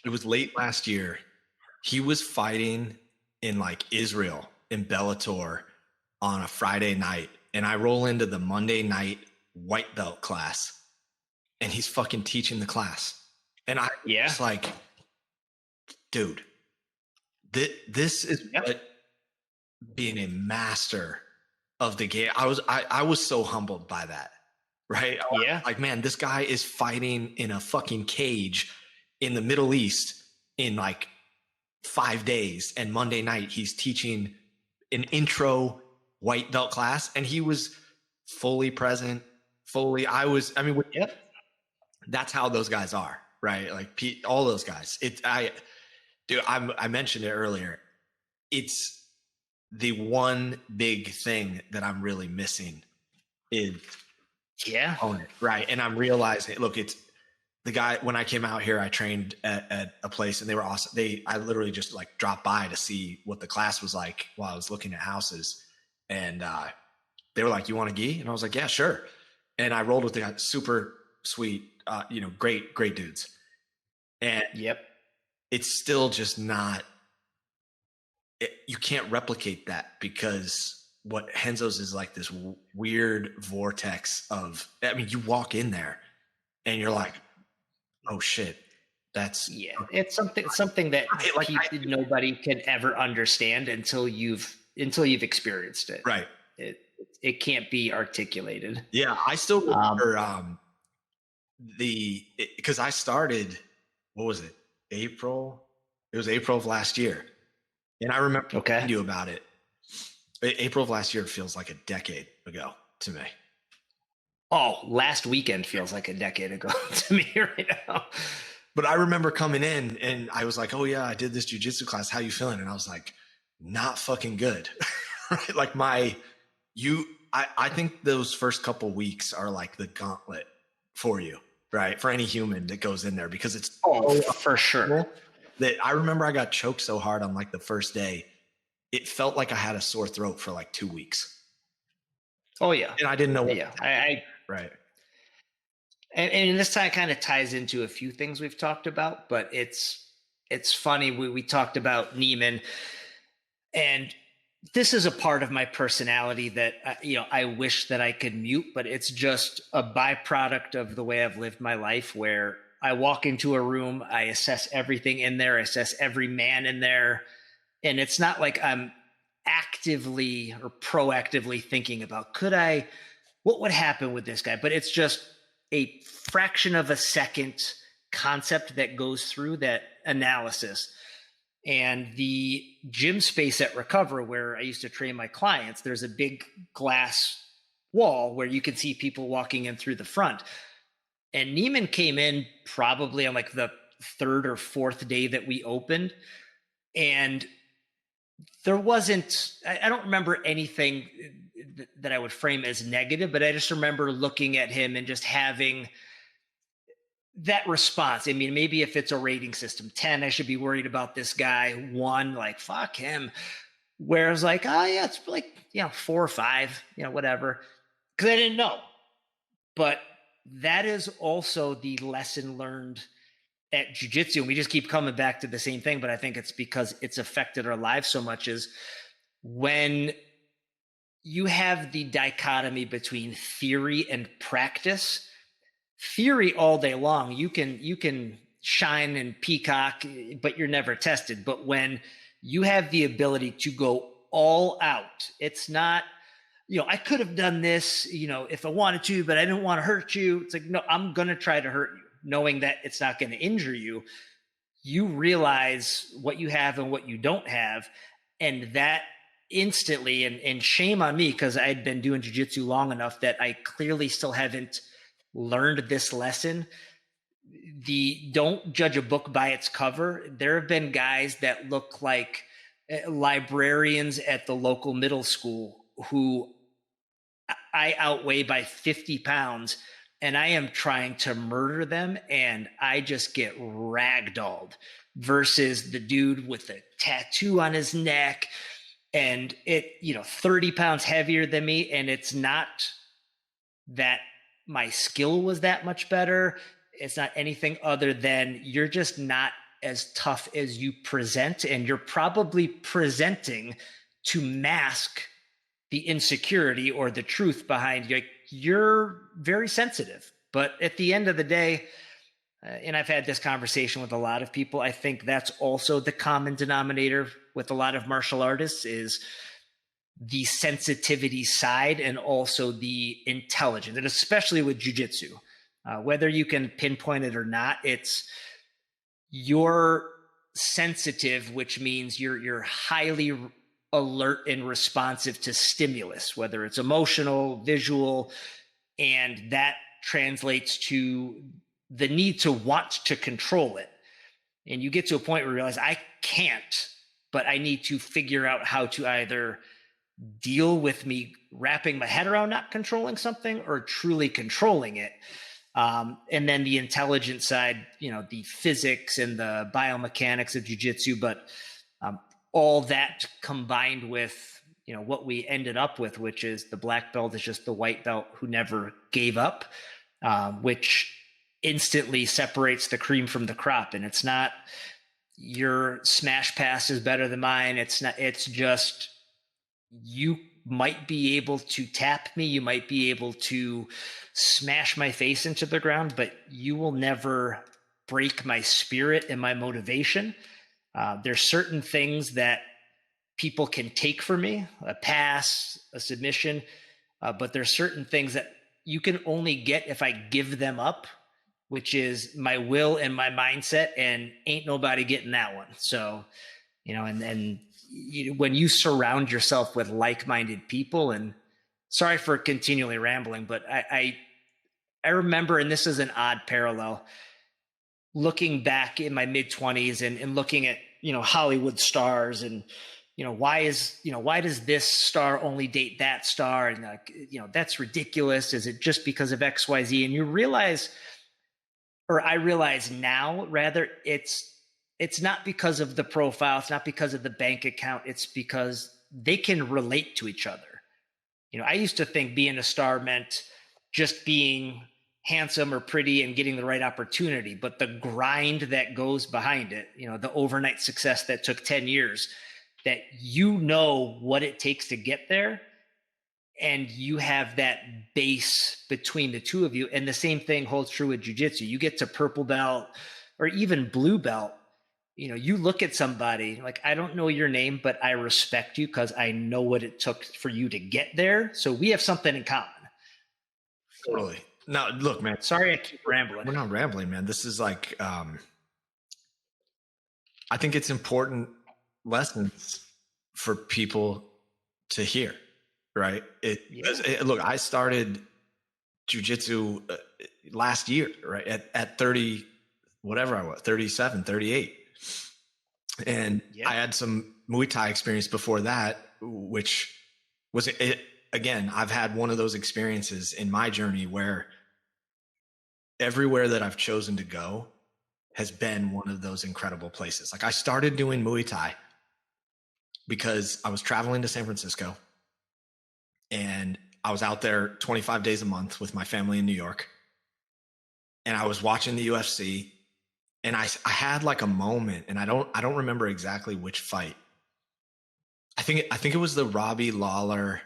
it was late last year. He was fighting in like Israel in Bellator on a Friday night, and I roll into the Monday night white belt class, and he's fucking teaching the class. And I was like, dude, this is what being a master of the game. I was so humbled by that, right? Yeah. Like, man, this guy is fighting in a fucking cage in the Middle East in like 5 days, and Monday night he's teaching an intro white belt class, and he was fully present. That's how those guys are, right? Like all those guys. I mentioned it earlier. It's the one big thing that I'm really missing is opponent, right? And I'm realizing, look, it's the guy. When I came out here, I trained at a place, and they were awesome. I literally just like dropped by to see what the class was like while I was looking at houses, and they were like, "You want a gi?" And I was like, "Yeah, sure." And I rolled with the guy, super sweet, great dudes. And it's still just not. You can't replicate that, because what Renzo's is like this weird vortex of, I mean, you walk in there and you're like, oh shit, that's it's something that nobody can ever understand until you've experienced it. Right. It can't be articulated. Yeah. I still remember because I started, what was it? April? It was April of last year. And I remember talking to you about it. April of last year feels like a decade ago to me. Oh, last weekend feels like a decade ago to me right now. But I remember coming in and I was like, oh yeah, I did this jujitsu class. How you feeling? And I was like, not fucking good. Right? Like I think those first couple weeks are like the gauntlet for you, right? For any human that goes in there, because it's for sure. That I remember I got choked so hard on like the first day, it felt like I had a sore throat for like 2 weeks. Oh yeah. And I didn't know. Right. And this kind of ties into a few things we've talked about, but it's funny. We talked about Neiman, and this is a part of my personality that, I wish that I could mute, but it's just a byproduct of the way I've lived my life, where I walk into a room, I assess everything in there, I assess every man in there. And it's not like I'm actively or proactively thinking about, what would happen with this guy? But it's just a fraction of a second concept that goes through that analysis. And the gym space at Recover, where I used to train my clients, there's a big glass wall where you can see people walking in through the front. And Neiman came in probably on like the third or fourth day that we opened. And there wasn't, I don't remember anything that I would frame as negative, but I just remember looking at him and just having that response. I mean, maybe if it's a rating system, 10, I should be worried about this guy. 1, like, fuck him. Whereas like, oh yeah, it's like, 4 or 5, whatever. Because I didn't know. But that is also the lesson learned at jiu-jitsu. And we just keep coming back to the same thing, but I think it's because it's affected our lives so much, is when you have the dichotomy between theory and practice. Theory all day long, you can shine and peacock, but you're never tested. But when you have the ability to go all out, it's not, I could have done this, if I wanted to, but I didn't want to hurt you. It's like, no, I'm going to try to hurt you, knowing that it's not going to injure you. You realize what you have and what you don't have. And that instantly, and shame on me, because I'd been doing jiu-jitsu long enough that I clearly still haven't learned this lesson. Don't judge a book by its cover. There have been guys that look like librarians at the local middle school who I outweigh by 50 pounds, and I am trying to murder them, and I just get ragdolled, versus the dude with the tattoo on his neck and 30 pounds heavier than me. And it's not that my skill was that much better. It's not anything other than you're just not as tough as you present, and you're probably presenting to mask the insecurity or the truth behind you. Like, you're very sensitive, but at the end of the day, and I've had this conversation with a lot of people, I think that's also the common denominator with a lot of martial artists is the sensitivity side and also the intelligence, and especially with jiu-jitsu, whether you can pinpoint it or not, it's you're sensitive, which means you're highly alert and responsive to stimulus, whether it's emotional, visual, and that translates to the need to want to control it. And you get to a point where you realize I can't, but I need to figure out how to either deal with me wrapping my head around not controlling something or truly controlling it. And then the intelligence side, the physics and the biomechanics of jiu-jitsu, but all that combined with, what we ended up with, which is the black belt is just the white belt who never gave up, which instantly separates the cream from the crop. And it's not your smash pass is better than mine. It's just, you might be able to tap me. You might be able to smash my face into the ground, but you will never break my spirit and my motivation. There's certain things that people can take from me, a pass, a submission, but there's certain things that you can only get if I give them up, which is my will and my mindset, and ain't nobody getting that one. So, when you surround yourself with like-minded people, and sorry for continually rambling, but I remember, and this is an odd parallel, looking back in my mid-20s and looking at, Hollywood stars and, why does this star only date that star? And that's ridiculous. Is it just because of X, Y, Z? And you realize, or I realize now rather, it's not because of the profile. It's not because of the bank account. It's because they can relate to each other. I used to think being a star meant just being handsome or pretty and getting the right opportunity, but the grind that goes behind it, the overnight success that took 10 years, that what it takes to get there. And you have that base between the two of you. And the same thing holds true with jiu-jitsu. You get to purple belt or even blue belt, you look at somebody like, I don't know your name, but I respect you because I know what it took for you to get there. So we have something in common. Totally. Now, look, man. Sorry I keep rambling. We're not rambling, man. This is like, I think it's important lessons for people to hear, right? Look, I started jiu-jitsu last year, right? At 30, whatever I was, 37, 38. And I had some Muay Thai experience before that, which was it. Again, I've had one of those experiences in my journey where everywhere that I've chosen to go has been one of those incredible places. Like, I started doing Muay Thai because I was traveling to San Francisco and I was out there 25 days a month with my family in New York. And I was watching the UFC and I had like a moment, and I don't remember exactly which fight. I think it was the Robbie Lawler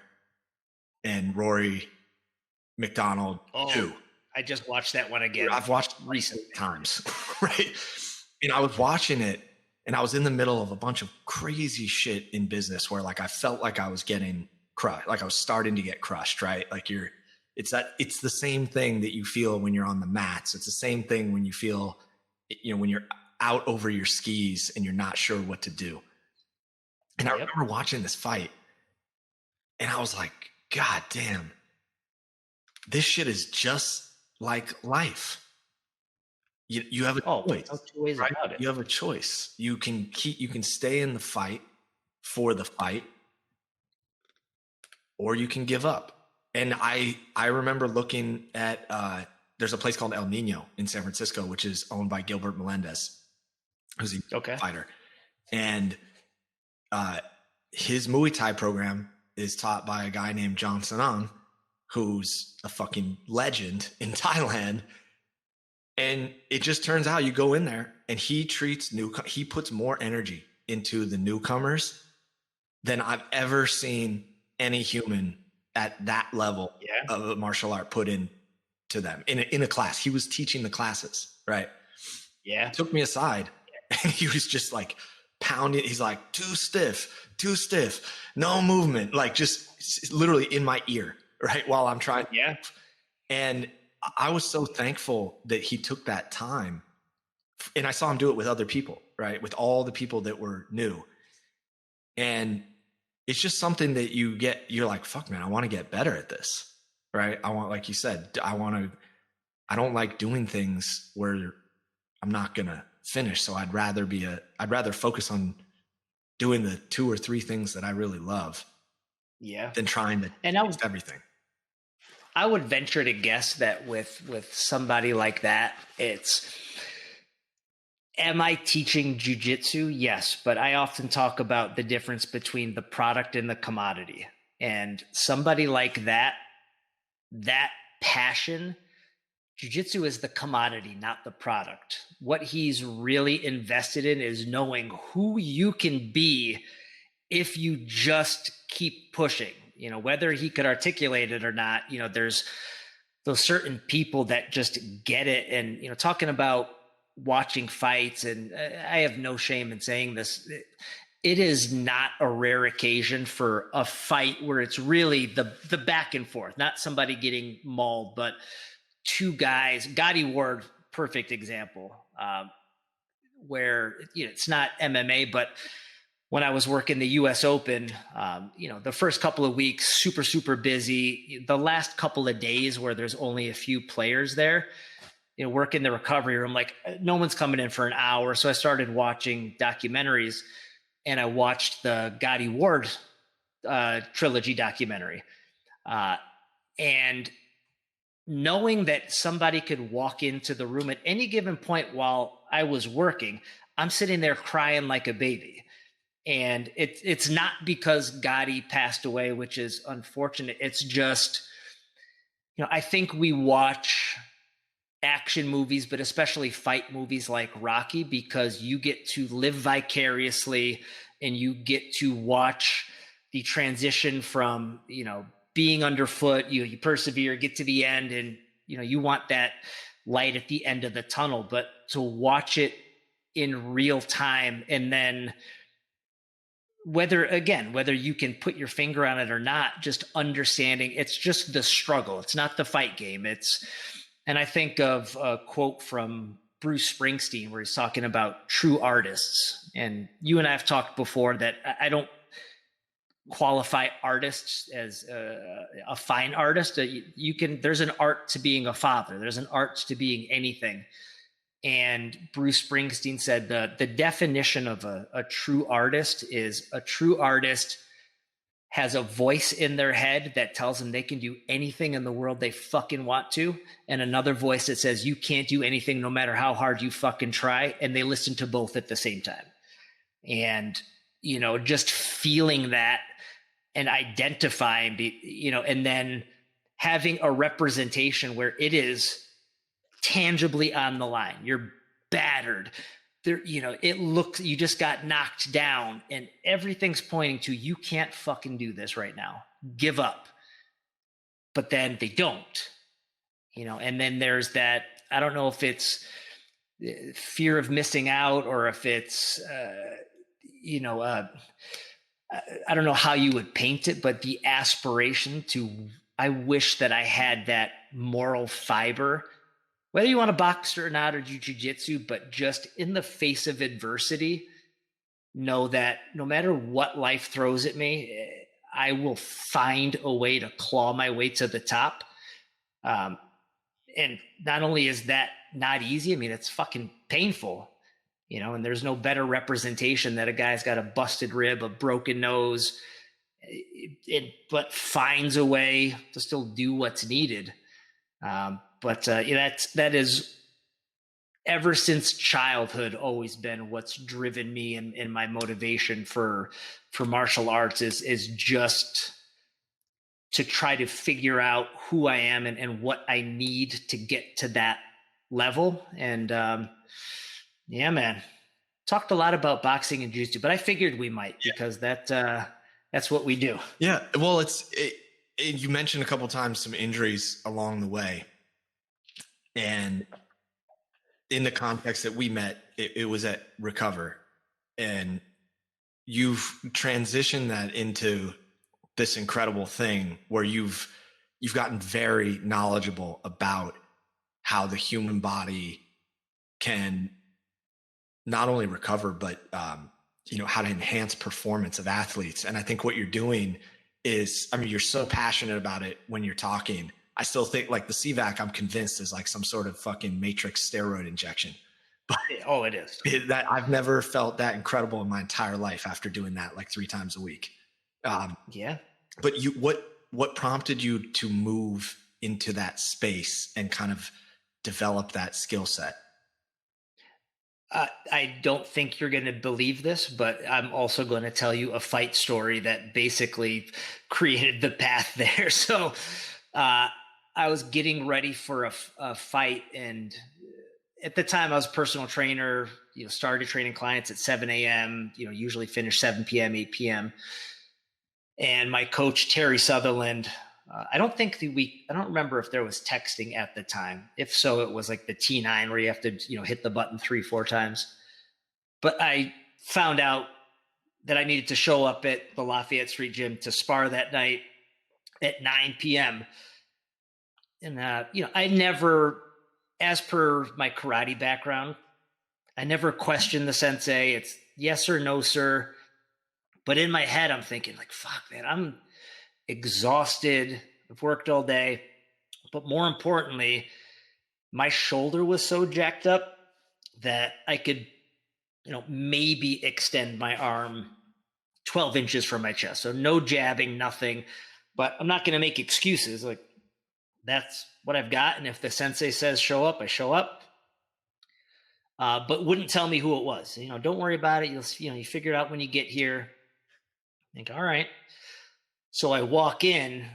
and Rory McDonald 2. I just watched that one again. I've watched recent times, right? And I was watching it, and I was in the middle of a bunch of crazy shit in business where, like, I felt like I was getting crushed, like I was starting to get crushed, right? Like it's the same thing that you feel when you're on the mats. It's the same thing when you feel, when you're out over your skis and you're not sure what to do. And I remember watching this fight, and I was like, God damn, this shit is just like life. You have a choice, no two ways right? about it. You have a choice. You can stay in the fight for the fight, or you can give up. And I remember looking at there's a place called El Nino in San Francisco, which is owned by Gilbert Melendez, who's a fighter, and his Muay Thai program is taught by a guy named John Sanang, who's a fucking legend in Thailand. And it just turns out you go in there and he puts more energy into the newcomers than I've ever seen any human at that level of a martial art put in to them in a class. He was teaching the classes, right? Yeah. He took me aside and he was just like pounding. He's like, too stiff, no movement, like just literally in my ear, right? While I'm trying. Yeah. And I was so thankful that he took that time, and I saw him do it with other people, right? With all the people that were new. And it's just something that you're like, fuck man, I want to get better at this, right? I want, like you said, I don't like doing things where I'm not going to finish. So I'd rather focus on doing the 2 or 3 things that I really love. Yeah. Than trying to taste everything. I would venture to guess that with somebody like that, am I teaching jujitsu? Yes, but I often talk about the difference between the product and the commodity. And somebody like that passion, jujitsu is the commodity, not the product. What he's really invested in is knowing who you can be if you just keep pushing. Whether he could articulate it or not, there's those certain people that just get it. And, talking about watching fights, and I have no shame in saying this, it is not a rare occasion for a fight where it's really the back and forth, not somebody getting mauled, but 2 guys, Gotti Ward, perfect example, where, it's not MMA, but when I was working the US Open, the first couple of weeks, super, super busy. The last couple of days where there's only a few players there, working the recovery room, like no one's coming in for an hour. So I started watching documentaries, and I watched the Gotti Ward trilogy documentary. And knowing that somebody could walk into the room at any given point while I was working, I'm sitting there crying like a baby. And it's not because Gotti passed away, which is unfortunate. It's just, I think we watch action movies, but especially fight movies like Rocky, because you get to live vicariously and you get to watch the transition from, being underfoot, you persevere, get to the end, and, you want that light at the end of the tunnel. But to watch it in real time, and then whether you can put your finger on it or not, just understanding it's just the struggle. It's not the fight game. And I think of a quote from Bruce Springsteen where he's talking about true artists. And you and I have talked before that I don't qualify artists as a fine artist. There's an art to being a father. There's an art to being anything. And Bruce Springsteen said the definition of a true artist is a true artist has a voice in their head that tells them they can do anything in the world they fucking want to, and another voice that says you can't do anything no matter how hard you fucking try, and they listen to both at the same time. And, just feeling that and identifying, and then having a representation where it is tangibly on the line. You're battered. There, it looks, you just got knocked down, and everything's pointing to you can't fucking do this right now. Give up. But then they don't. And then there's that, I don't know if it's fear of missing out or if it's I don't know how you would paint it, but the aspiration to, I wish that I had that moral fiber, whether you want to box or not or do jiu-jitsu, but just in the face of adversity, know that no matter what life throws at me, I will find a way to claw my way to the top. And not only is that not easy, I mean, it's fucking painful, and there's no better representation that a guy's got a busted rib, a broken nose, but finds a way to still do what's needed. That is ever since childhood always been what's driven me, and my motivation for martial arts is just to try to figure out who I am and what I need to get to that level. And yeah, man, talked a lot about boxing and jiu-jitsu, but I figured we might because that's what we do. Yeah. Well, you mentioned a couple times some injuries along the way, and in the context that we met, it was at Recover, and you've transitioned that into this incredible thing where you've gotten very knowledgeable about how the human body can not only recover, but how to enhance performance of athletes. And I think what you're doing is, I mean, you're so passionate about it when you're talking. I still think like the CVAC, I'm convinced is like some sort of fucking matrix steroid injection. But Oh, it is. that I've never felt that incredible in my entire life after doing that like 3 times a week. Yeah. But what prompted you to move into that space and kind of develop that skill set? I don't think you're going to believe this, but I'm also going to tell you a fight story that basically created the path there. So I was getting ready for a fight, and at the time I was a personal trainer, started training clients at 7 a.m., usually finish 7 p.m., 8 p.m. And my coach, Terry Sutherland, I don't remember if there was texting at the time. If so, it was like the T9 where you have to, hit the button 3-4 times. But I found out that I needed to show up at the Lafayette Street Gym to spar that night at 9 p.m. And, I never, as per my karate background, I never questioned the sensei. It's yes or no, sir. But in my head, I'm thinking like, fuck, man, I'm exhausted. I've worked all day. But more importantly, my shoulder was so jacked up that I could, maybe extend my arm 12 inches from my chest. So no jabbing, nothing. But I'm not going to make excuses. Like, that's what I've got. And if the sensei says show up, I show up. But wouldn't tell me who it was. Don't worry about it. You figure it out when you get here. I think, all right. So I walk in,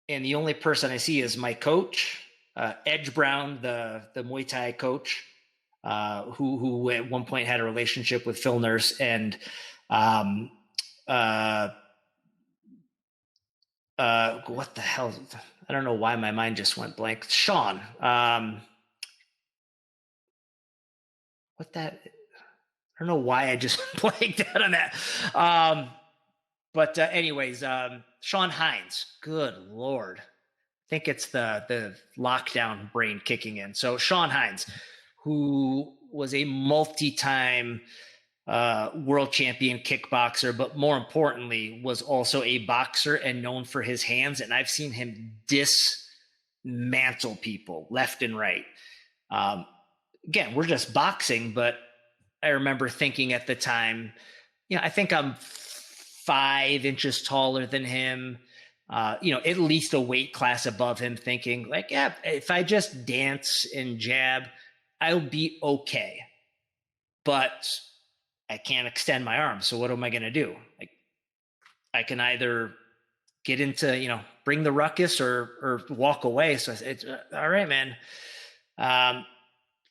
and the only person I see is my coach, Edge Brown, the Muay Thai coach, who at one point had a relationship with Phil Nurse, and what the hell? I don't know why my mind just went blank. Sean. I don't know why I just blanked out on that. But anyways, Sean Hines. Good Lord. I think it's the lockdown brain kicking in. So Sean Hines, who was a multi-time world champion kickboxer, but more importantly, was also a boxer and known for his hands. And I've seen him dismantle people left and right. Again, we're just boxing, but I remember thinking at the time, I think I'm 5 inches taller than him, at least a weight class above him, thinking like, yeah, if I just dance and jab, I'll be okay. But I can't extend my arm. So what am I going to do? Like, I can either get into, bring the ruckus or walk away. So it's all right, man.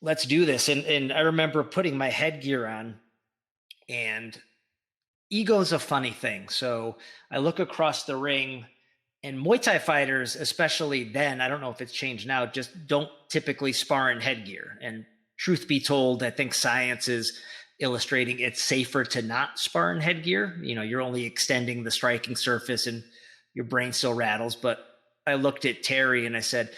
Let's do this. And I remember putting my headgear on, and ego's a funny thing. So I look across the ring, and Muay Thai fighters, especially then, I don't know if it's changed now, just don't typically spar in headgear. And truth be told, I think science is illustrating it's safer to not spar in headgear. You're only extending the striking surface and your brain still rattles. But I looked at Terry and I said,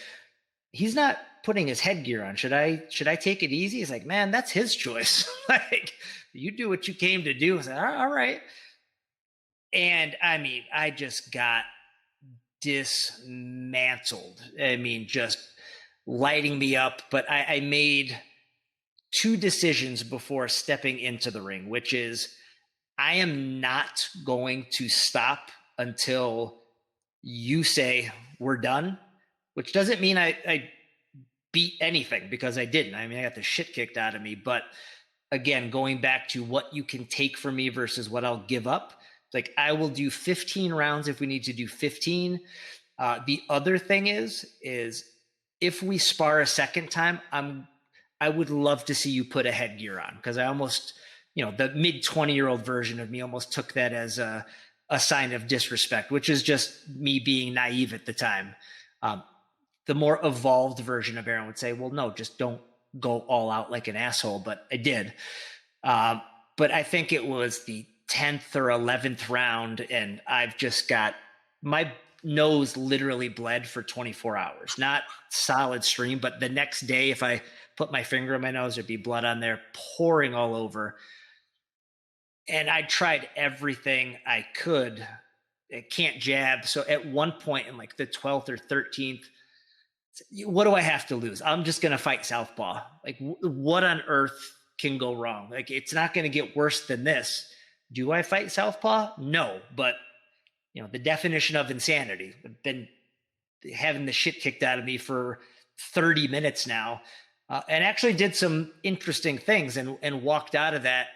he's not putting his headgear on. Should I take it easy? He's like, man, that's his choice. Like, you do what you came to do. I said, all right. And I mean, I just got dismantled. I mean, just lighting me up. But I made 2 decisions before stepping into the ring, which is I am not going to stop until you say we're done, which doesn't mean I beat anything, because I didn't. I mean, I got the shit kicked out of me. But again, going back to what you can take from me versus what I'll give up, like I will do 15 rounds if we need to do 15. The other thing is if we spar a second time, I would love to see you put a headgear on, because I almost, the mid 20-year-old version of me almost took that as a sign of disrespect, which is just me being naive at the time. The more evolved version of Aaron would say, well, no, just don't go all out like an asshole. But I did. But I think it was the 10th or 11th round, and I've just got my nose literally bled for 24 hours. Not solid stream, but the next day, if I put my finger in my nose, there'd be blood on there pouring all over. And I tried everything I could. I can't jab. So at one point in like the 12th or 13th, what do I have to lose? I'm just going to fight southpaw. Like, what on earth can go wrong? Like, it's not going to get worse than this. Do I fight southpaw? No, but the definition of insanity. I've been having the shit kicked out of me for 30 minutes now, and actually did some interesting things and walked out of that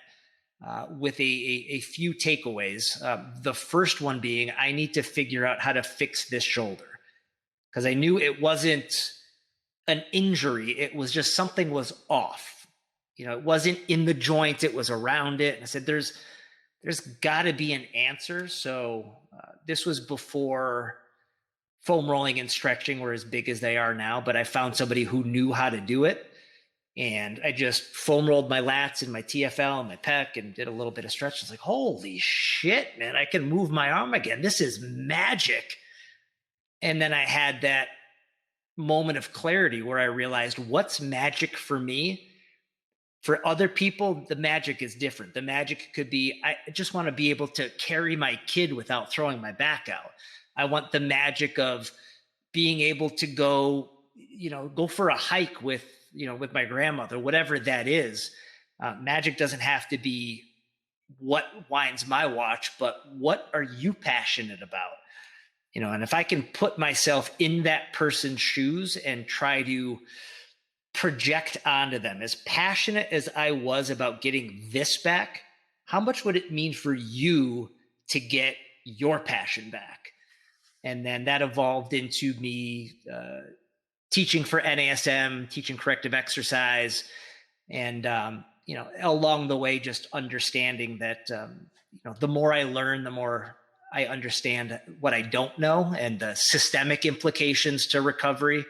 with a few takeaways. The first one being, I need to figure out how to fix this shoulder, because I knew it wasn't an injury. It was just something was off. It wasn't in the joint. It was around it. And I said, there's got to be an answer. So this was before foam rolling and stretching were as big as they are now, but I found somebody who knew how to do it. And I just foam rolled my lats and my TFL and my pec and did a little bit of stretch. It's like, holy shit, man, I can move my arm again. This is magic. And then I had that moment of clarity where I realized, what's magic for me? For other people, the magic is different. The magic could be, I just want to be able to carry my kid without throwing my back out. I want the magic of being able to go for a hike with my grandmother, whatever that is. Magic doesn't have to be what winds my watch, but what are you passionate about? And if I can put myself in that person's shoes and try to project onto them, as passionate as I was about getting this back, how much would it mean for you to get your passion back? And then that evolved into me teaching for NASM, teaching corrective exercise, and along the way, just understanding that the more I learn, the more I understand what I don't know and the systemic implications to recovery.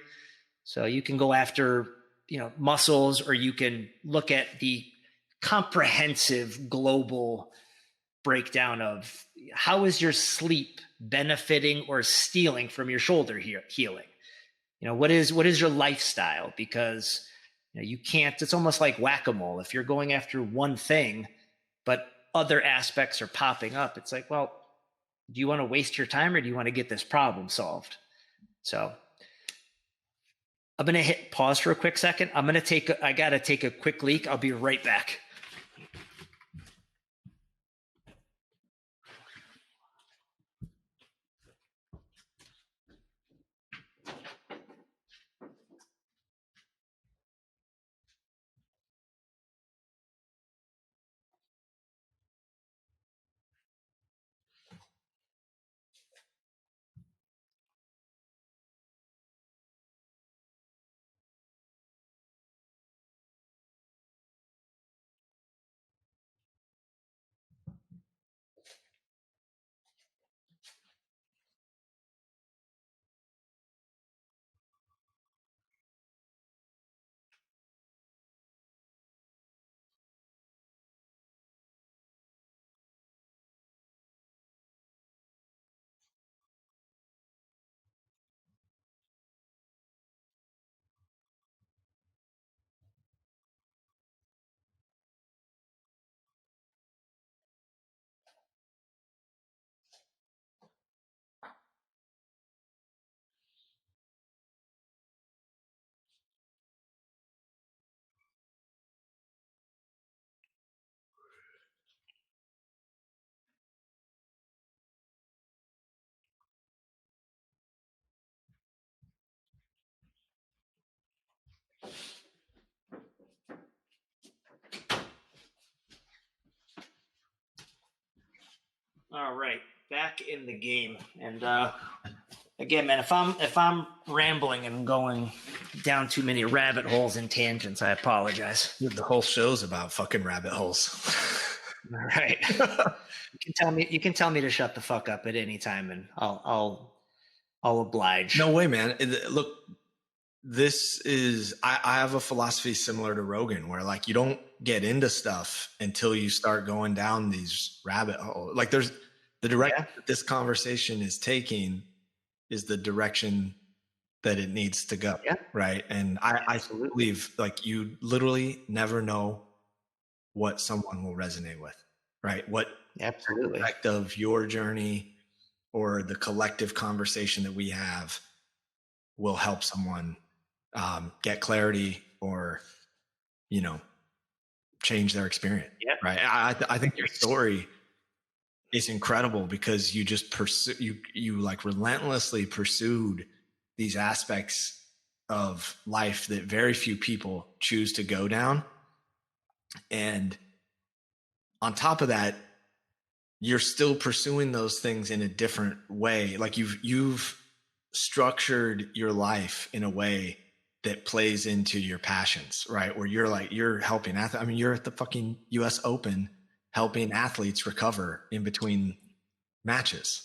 So you can go after muscles, or you can look at the comprehensive global breakdown of how is your sleep benefiting or stealing from your shoulder healing. What is your lifestyle? Because you can't, it's almost like whack-a-mole. If you're going after one thing, but other aspects are popping up, it's like, well, do you want to waste your time, or do you want to get this problem solved? So I'm going to hit pause for a quick second. I got to take a quick leak. I'll be right back. All right, back in the game. And Again, man, if I'm rambling and going down too many rabbit holes and tangents, I apologize. Dude, the whole show's about fucking rabbit holes. All right. You can tell me to shut the fuck up at any time, and I'll oblige. No way, man. Look, this is I have a philosophy similar to Rogan, where like you don't get into stuff until you start going down these rabbit holes. Like there's the direction that this conversation is taking is the direction that it needs to go. Yeah. Right. And I believe like you literally never know what someone will resonate with, right? What Absolutely aspect of your journey or the collective conversation that we have will help someone get clarity or, you know, change their experience. Yeah. Right. I think your story is incredible because you just you like relentlessly pursued these aspects of life that very few people choose to go down. And on top of that, you're still pursuing those things in a different way. Like you've structured your life in a way that plays into your passions, right? Where you're helping athletes. I mean, you're at the fucking US Open helping athletes recover in between matches,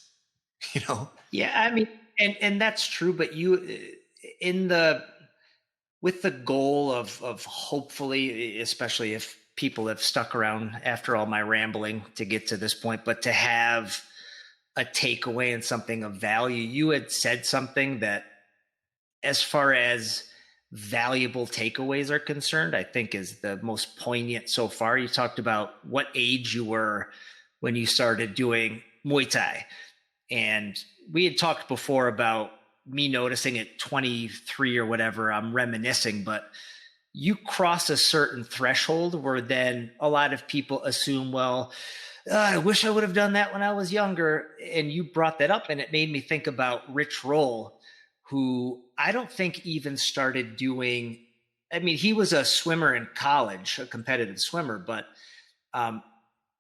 you know? Yeah, I mean, and that's true, but with the goal of hopefully, especially if people have stuck around after all my rambling to get to this point, but to have a takeaway and something of value. You had said something that, as far as valuable takeaways are concerned, I think is the most poignant so far. You talked about what age you were when you started doing Muay Thai. And we had talked before about me noticing at 23 or whatever, I'm reminiscing, but you cross a certain threshold where then a lot of people assume, well, I wish I would have done that when I was younger. And you brought that up and it made me think about Rich Roll, who I don't think even started doing, I mean, he was a swimmer in college, a competitive swimmer, but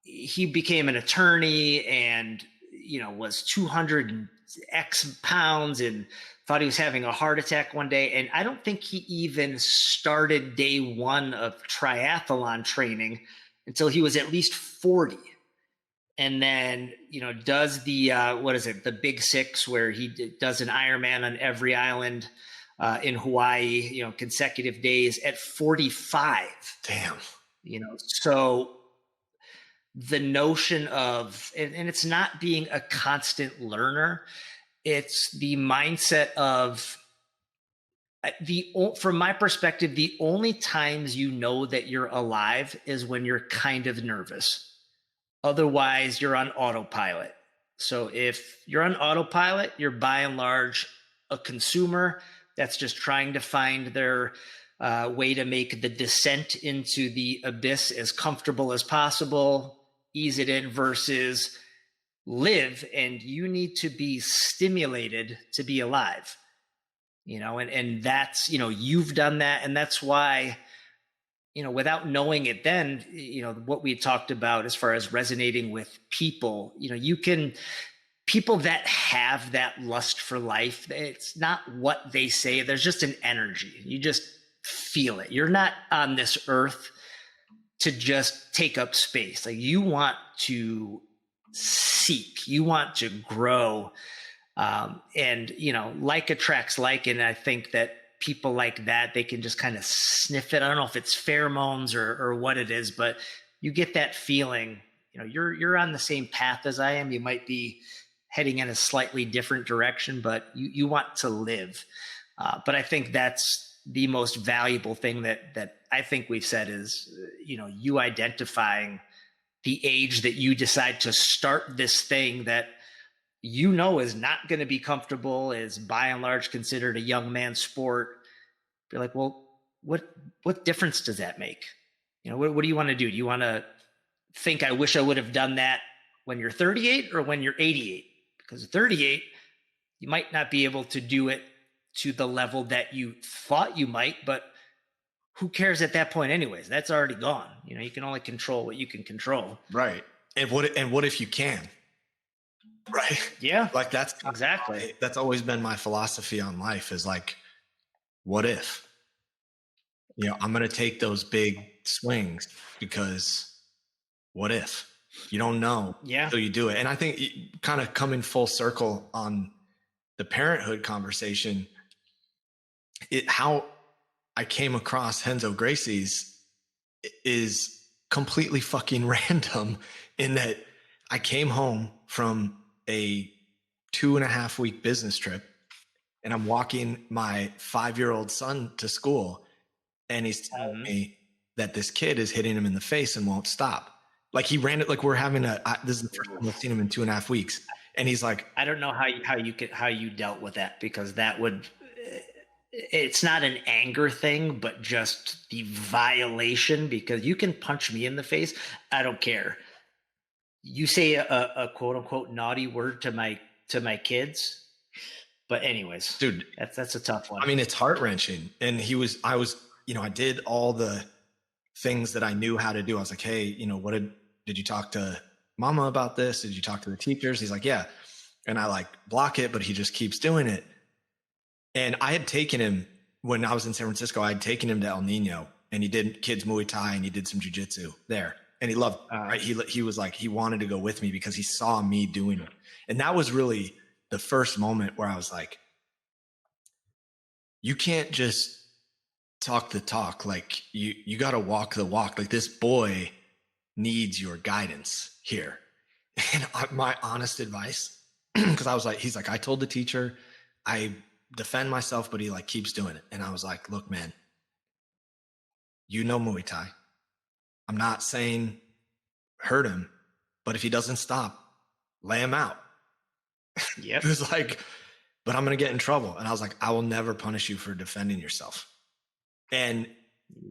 he became an attorney and, you know, was 200 X pounds and thought he was having a heart attack one day. And I don't think he even started day one of triathlon training until he was at least 40. And then, you know, does the, the Big Six, where he does an Ironman on every island in Hawaii, you know, consecutive days at 45. Damn. You know, so the notion of, and it's not being a constant learner, it's the mindset of from my perspective, the only times you know that you're alive is when you're kind of nervous. Otherwise, you're on autopilot. So if you're on autopilot, you're by and large a consumer that's just trying to find their way to make the descent into the abyss as comfortable as possible, ease it in, versus live. And you need to be stimulated to be alive, you know, and that's, you know, you've done that. And that's why, you know, without knowing it then, you know, what we talked about as far as resonating with people, you know, people that have that lust for life, it's not what they say. There's just an energy. You just feel it. You're not on this earth to just take up space. Like, you want to seek, you want to grow. And, you know, like attracts like, and I think that people like that, they can just kind of sniff it. I don't know if it's pheromones or what it is, but you get that feeling, you know, you're on the same path as I am. You might be heading in a slightly different direction, but you want to live. But I think that's the most valuable thing that I think we've said is, you know, you identifying the age that you decide to start this thing that you know is not going to be comfortable, is by and large considered a young man's sport. You're like, well, what difference does that make? You know, what do you want to do? Do you want to think, I wish I would have done that when you're 38 or when you're 88? Because at 38, you might not be able to do it to the level that you thought you might, but who cares at that point anyways? That's already gone. You know, you can only control what you can control. Right. And what if you can? right? Yeah, Like exactly. that's always been my philosophy on life is like, what if, I'm going to take those big swings because what if you don't know Yeah. until you do it. And I think kind of coming full circle on the parenthood conversation, how I came across Henzo Gracie's is completely fucking random in that I came home from a 2.5 week business trip and I'm walking my 5-year-old son to school and he's telling me that this kid is hitting him in the face and won't stop. Like he ran it, like we're having this is the first time I've seen him in 2.5 weeks. And he's like, I don't know how you dealt with that, because that would, it's not an anger thing, but just the violation, because you can punch me in the face. I don't care. You say a quote unquote naughty word to my kids. But anyways, dude, that's a tough one. I mean, it's heart wrenching. And I was, I did all the things that I knew how to do. I was like, hey, what did you talk to mama about this? Did you talk to the teachers? He's like, yeah. And I like block it, but he just keeps doing it. And I had taken him when I was in San Francisco, I had taken him to El Nino and he did kids Muay Thai and he did some jiu-jitsu there. And he loved it, right? He was like, he wanted to go with me because he saw me doing it. And that was really the first moment where I was like, you can't just talk the talk. Like you got to walk the walk. Like this boy needs your guidance here. And my honest advice, because I was like, he's like, I told the teacher, I defend myself, but he like keeps doing it. And I was like, look, man, Muay Thai. I'm not saying hurt him, but if he doesn't stop, lay him out. Yep. He was like, but I'm going to get in trouble. And I was like, I will never punish you for defending yourself. And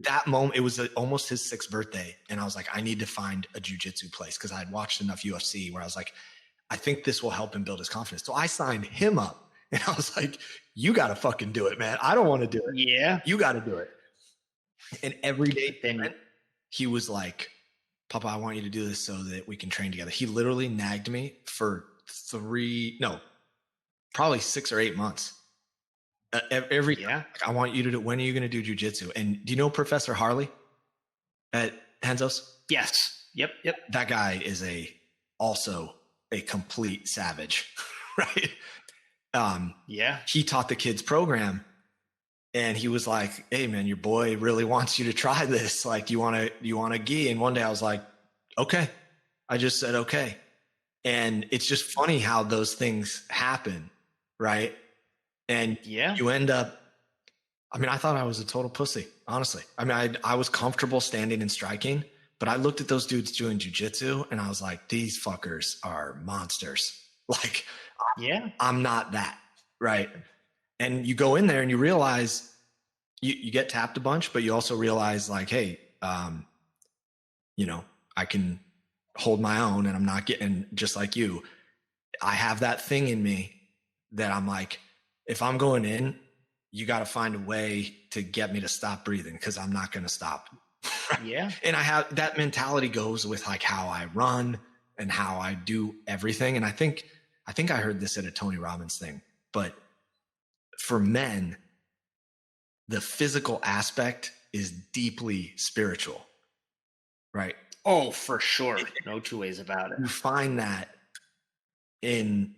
that moment, it was almost his 6th birthday. And I was like, I need to find a jiu-jitsu place because I had watched enough UFC where I was like, I think this will help him build his confidence. So I signed him up and I was like, you got to fucking do it, man. I don't want to do it. Yeah. You got to do it. And every day then he was like, Papa, I want you to do this so that we can train together. He literally nagged me for probably 6 or 8 months. I want you to do, when are you going to do jujitsu? And do you know Professor Harley at Henzo's? Yes. Yep. That guy is also a complete savage, right? Yeah. He taught the kids program and he was like, hey man, your boy really wants you to try this. Like you want a gi? And one day I was like, okay. I just said, okay. And it's just funny how those things happen. Right. And you end up, I mean, I thought I was a total pussy, honestly. I mean, I was comfortable standing and striking, but I looked at those dudes doing jujitsu and I was like, these fuckers are monsters. Like, I'm not that. Right. And you go in there and you realize you get tapped a bunch, but you also realize like, hey, I can hold my own and I'm not getting, just like you, I have that thing in me that I'm like, if I'm going in, you got to find a way to get me to stop breathing because I'm not going to stop. Yeah. And I have that mentality goes with like how I run and how I do everything. And I think I heard this at a Tony Robbins thing, but for men, the physical aspect is deeply spiritual, right? Oh, for sure. No two ways about it. You find that in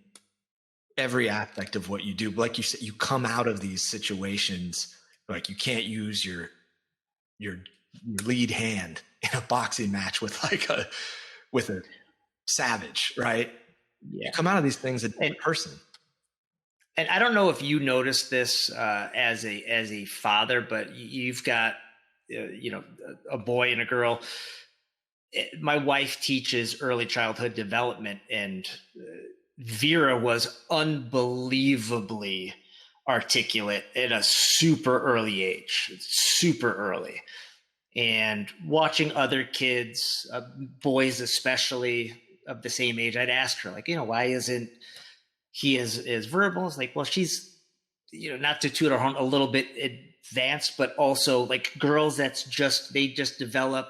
every aspect of what you do. Like you said, you come out of these situations, like you can't use your lead hand in a boxing match with with a savage, right? Yeah. You come out of these things a different person. And I don't know if you noticed this as a father, but you've got a boy and a girl. My wife teaches early childhood development, and Vera was unbelievably articulate at a super early age, super early. And watching other kids, boys especially of the same age, I'd ask her, like, why isn't he as verbal? It's like, well, she's, not to toot her horn, a little bit advanced, but also like girls, they just develop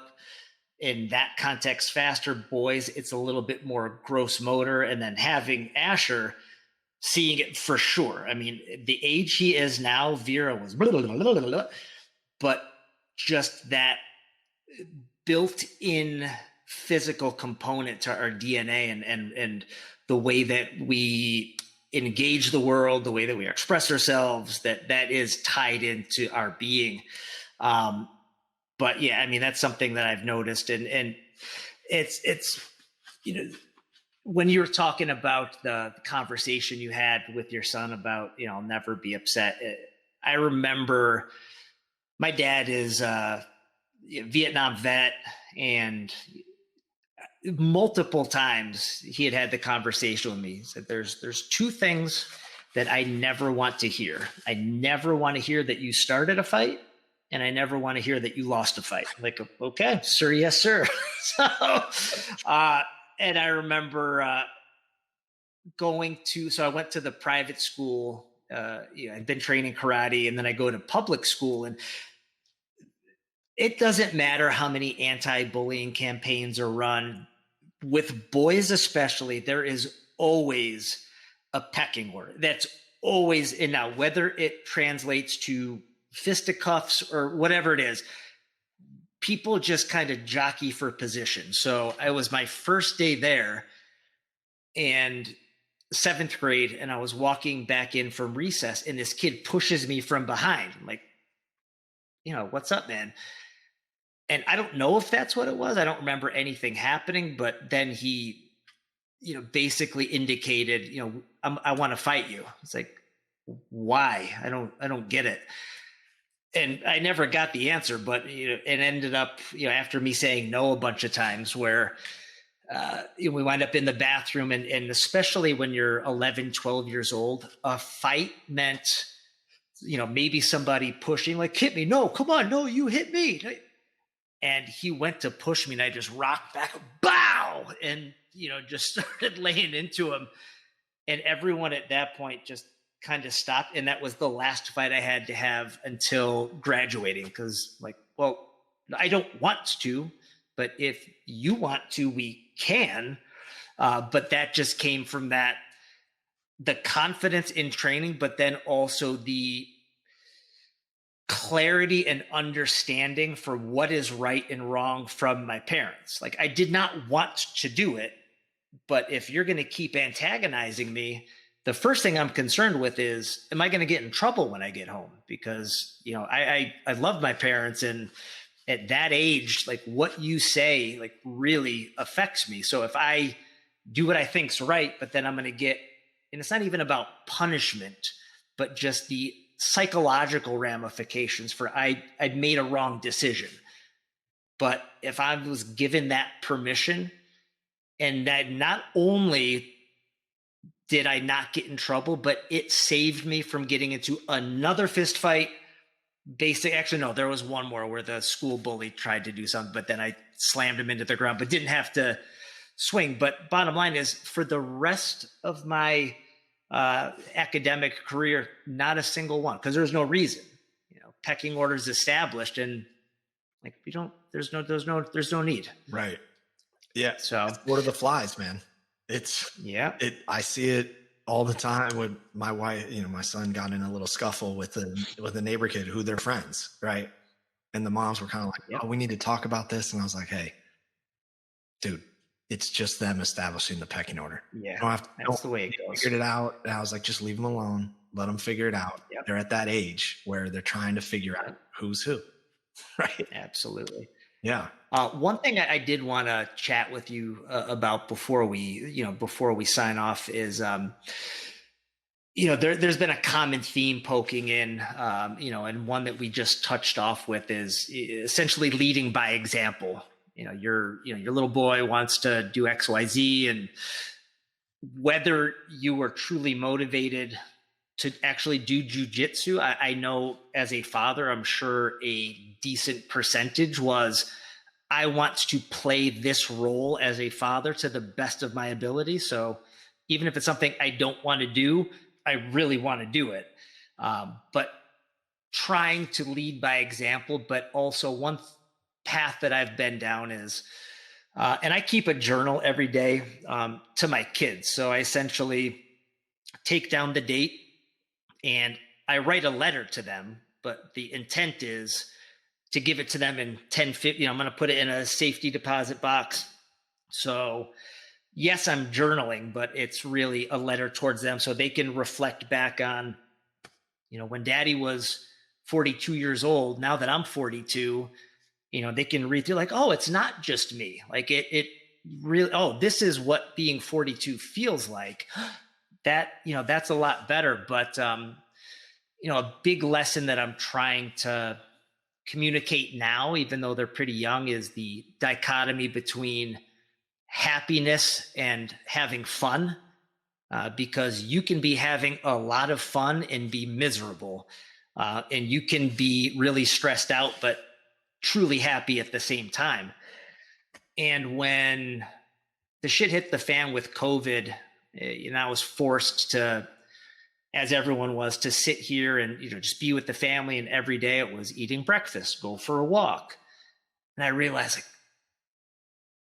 in that context faster. Boys, it's a little bit more gross motor. And then having Asher, seeing it for sure. I mean, the age he is now, Vera was blah, blah, blah, blah, blah, but just that built-in physical component to our DNA and the way that we engage the world, the way that we express ourselves, that is tied into our being. But yeah, I mean, that's something that I've noticed, and it's when you were talking about the conversation you had with your son about, I'll never be upset. I remember my dad is a Vietnam vet, and multiple times he had the conversation with me. He said, there's two things that I never want to hear. I never want to hear that you started a fight, and I never want to hear that you lost a fight. I'm like, okay, sir, yes, sir. And I remember I went to the private school. I'd been training karate, and then I go to public school, and it doesn't matter how many anti-bullying campaigns are run. With boys especially, there is always a pecking order. That's always, and now whether it translates to fisticuffs or whatever it is, people just kind of jockey for position. So I was my first day there, and 7th grade, and I was walking back in from recess, and this kid pushes me from behind. I'm like, what's up, man? And I don't know if that's what it was. I don't remember anything happening, but then he, basically indicated, I want to fight you. It's like, why? I don't get it. And I never got the answer, but it ended up, after me saying no a bunch of times, where we wind up in the bathroom, and especially when you're 11, 12 years old, a fight meant, maybe somebody pushing, like, hit me. No, come on. No, you hit me. And he went to push me, and I just rocked back, bow, and, just started laying into him. And everyone at that point just kind of stopped. And that was the last fight I had to have until graduating. Because, like, well, I don't want to, but if you want to, we can. But that just came from the confidence in training, but then also the clarity and understanding for what is right and wrong from my parents. Like, I did not want to do it, but if you're going to keep antagonizing me, the first thing I'm concerned with is, am I going to get in trouble when I get home? Because, I love my parents, and at that age, like, what you say, like, really affects me. So if I do what I think's right, but then I'm going to get, and it's not even about punishment, but just the psychological ramifications for I'd made a wrong decision. But if I was given that permission, and that not only did I not get in trouble, but it saved me from getting into another fist fight. Actually, no, there was one more where the school bully tried to do something, but then I slammed him into the ground, but didn't have to swing. But bottom line is, for the rest of my academic career, not a single one, because there's no reason. Pecking orders established, and like, there's no need. Right. Yeah. So it's Lord of the Flies, man. I see it all the time with my wife. My son got in a little scuffle with a neighbor kid who they're friends, right? And the moms were kind of like, "Oh, we need to talk about this." And I was like, "Hey, dude, it's just them establishing the pecking order. Yeah, that's the way it goes." Figured it out. And I was like, just leave them alone. Let them figure it out. Yep. They're at that age where they're trying to figure out who's who. Right. Absolutely. Yeah. One thing I did want to chat with you about before we sign off is, there's been a common theme poking in, and one that we just touched off with is essentially leading by example. Your little boy wants to do X, Y, Z, and whether you were truly motivated to actually do jujitsu, I know as a father, I'm sure a decent percentage was, I want to play this role as a father to the best of my ability. So even if it's something I don't want to do, I really want to do it. But trying to lead by example, but also path that I've been down is, and I keep a journal every day to my kids. So I essentially take down the date and I write a letter to them, but the intent is to give it to them in 10-50. I'm going to put it in a safety deposit box. So yes, I'm journaling, but it's really a letter towards them so they can reflect back on, when daddy was 42 years old, now that I'm 42, they can read through like, oh, it's not just me. Like it really, oh, this is what being 42 feels like. That, that's a lot better. But, a big lesson that I'm trying to communicate now, even though they're pretty young, is the dichotomy between happiness and having fun, because you can be having a lot of fun and be miserable, and you can be really stressed out but truly happy at the same time. And when the shit hit the fan with COVID, I was forced to, as everyone was, to sit here and just be with the family, and every day it was eating breakfast, go for a walk. And I realized, like,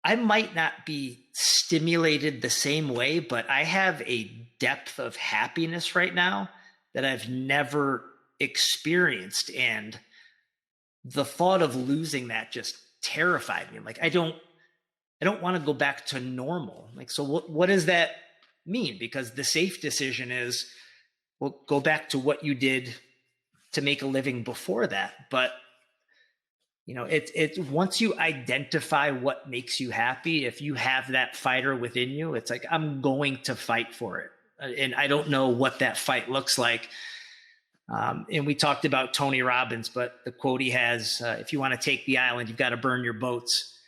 I might not be stimulated the same way, but I have a depth of happiness right now that I've never experienced. And the thought of losing that just terrified me. Like, I don't want to go back to normal. Like, so what does that mean? Because the safe decision is, well, go back to what you did to make a living before that. But it's once you identify what makes you happy, if you have that fighter within you, it's like, I'm going to fight for it. And I don't know what that fight looks like. And we talked about Tony Robbins, but the quote he has, if you want to take the island, you've got to burn your boats.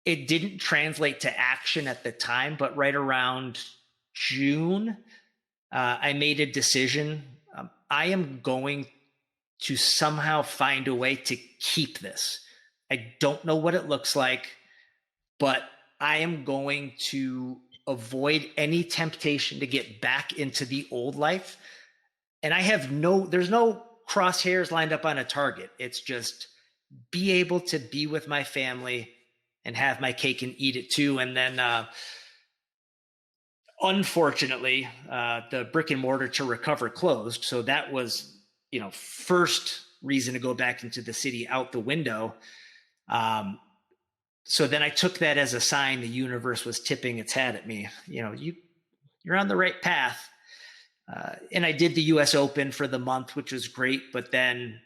It didn't translate to action at the time, but right around June, I made a decision. I am going to somehow find a way to keep this. I don't know what it looks like, but I am going to avoid any temptation to get back into the old life. And there's no crosshairs lined up on a target. It's just be able to be with my family and have my cake and eat it too. And then, unfortunately, the brick and mortar to recover closed. So that was, first reason to go back into the city out the window. So then I took that as a sign the universe was tipping its hat at me. You're on the right path. And I did the US Open for the month, which was great. But then,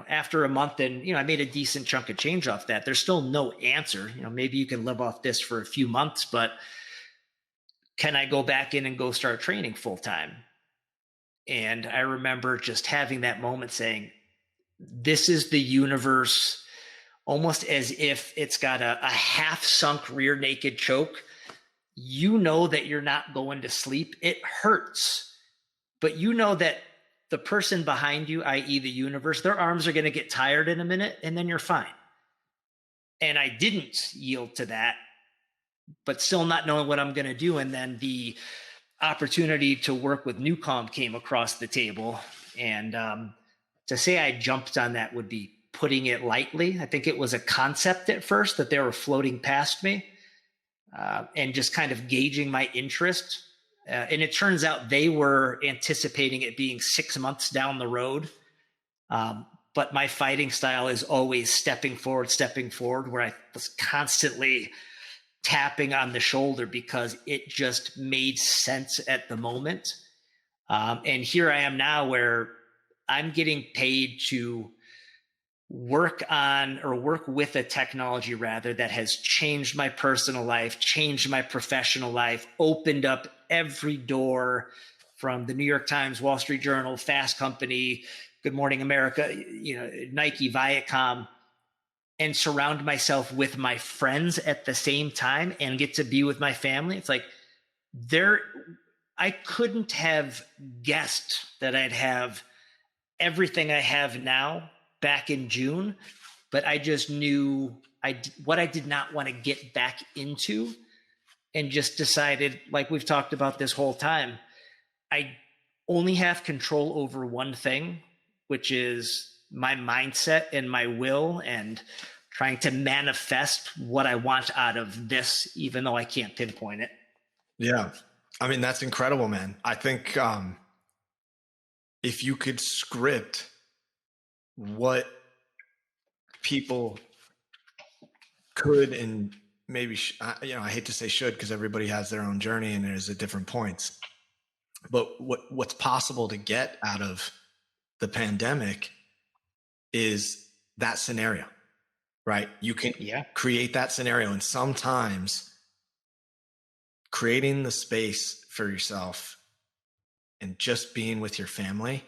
after a month and, I made a decent chunk of change off that. There's still no answer. Maybe you can live off this for a few months, but can I go back in and go start training full time? And I remember just having that moment saying, this is the universe, almost as if it's got a half sunk rear naked choke. That you're not going to sleep. It hurts, but that the person behind you, i.e. the universe, their arms are going to get tired in a minute and then you're fine. And I didn't yield to that, but still not knowing what I'm going to do. And then the opportunity to work with Newcom came across the table. And to say I jumped on that would be putting it lightly. I think it was a concept at first that they were floating past me, and just kind of gauging my interest. And it turns out they were anticipating it being 6 months down the road. But my fighting style is always stepping forward, where I was constantly tapping on the shoulder because it just made sense at the moment. And here I am now where I'm getting paid to work with a technology rather that has changed my personal life, changed my professional life, opened up every door from the New York Times, Wall Street Journal, Fast Company, Good Morning America, Nike, Viacom, and surround myself with my friends at the same time and get to be with my family. It's like I couldn't have guessed that I'd have everything I have now back in June, but I just knew what I did not want to get back into, and just decided, like we've talked about this whole time, I only have control over one thing, which is my mindset and my will and trying to manifest what I want out of this, even though I can't pinpoint it. Yeah. I mean, that's incredible, man. I think if you could script what people could and maybe, I hate to say should, because everybody has their own journey and there's at different points. But what's possible to get out of the pandemic is that scenario, right? You can create that scenario, and sometimes creating the space for yourself and just being with your family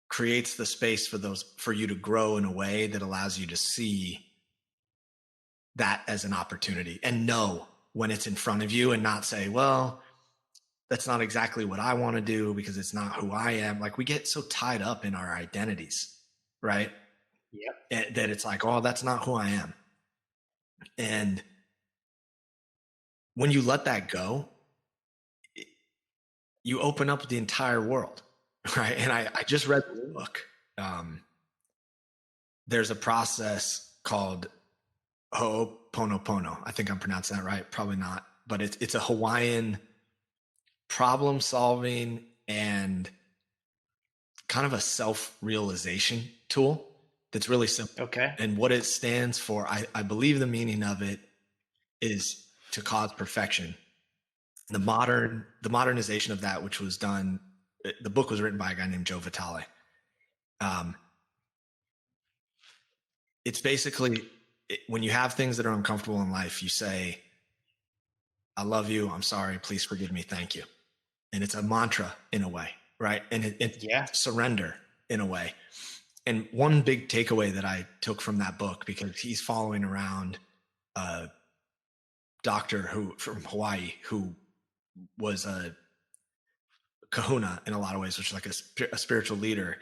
creates the space for you to grow in a way that allows you to see that as an opportunity and know when it's in front of you and not say, well, that's not exactly what I want to do because it's not who I am. Like, we get so tied up in our identities, right? Yeah. That it's like, oh, that's not who I am. And when you let that go, you open up the entire world, right? And I just read the book. There's a process called Ho'oponopono. I think I'm pronouncing that right. Probably not, but it's a Hawaiian problem solving and kind of a self-realization tool that's really simple. Okay. And what it stands for, I believe the meaning of it is to cause perfection. The modernization of that, which was done, the book was written by a guy named Joe Vitale. It's basically, when you have things that are uncomfortable in life, you say, I love you, I'm sorry, please forgive me, thank you. And it's a mantra in a way, right? And it's surrender in a way. And one big takeaway that I took from that book, because he's following around a doctor from Hawaii who was a kahuna in a lot of ways, which is like a spiritual leader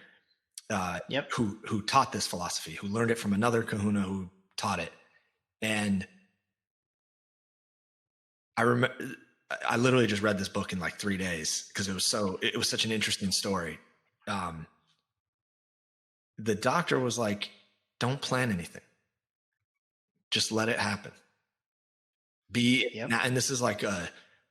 who taught this philosophy, who learned it from another kahuna who taught it. And I remember, I literally just read this book in like 3 days because it was such an interesting story. The doctor was like, don't plan anything. Just let it happen. And this is like a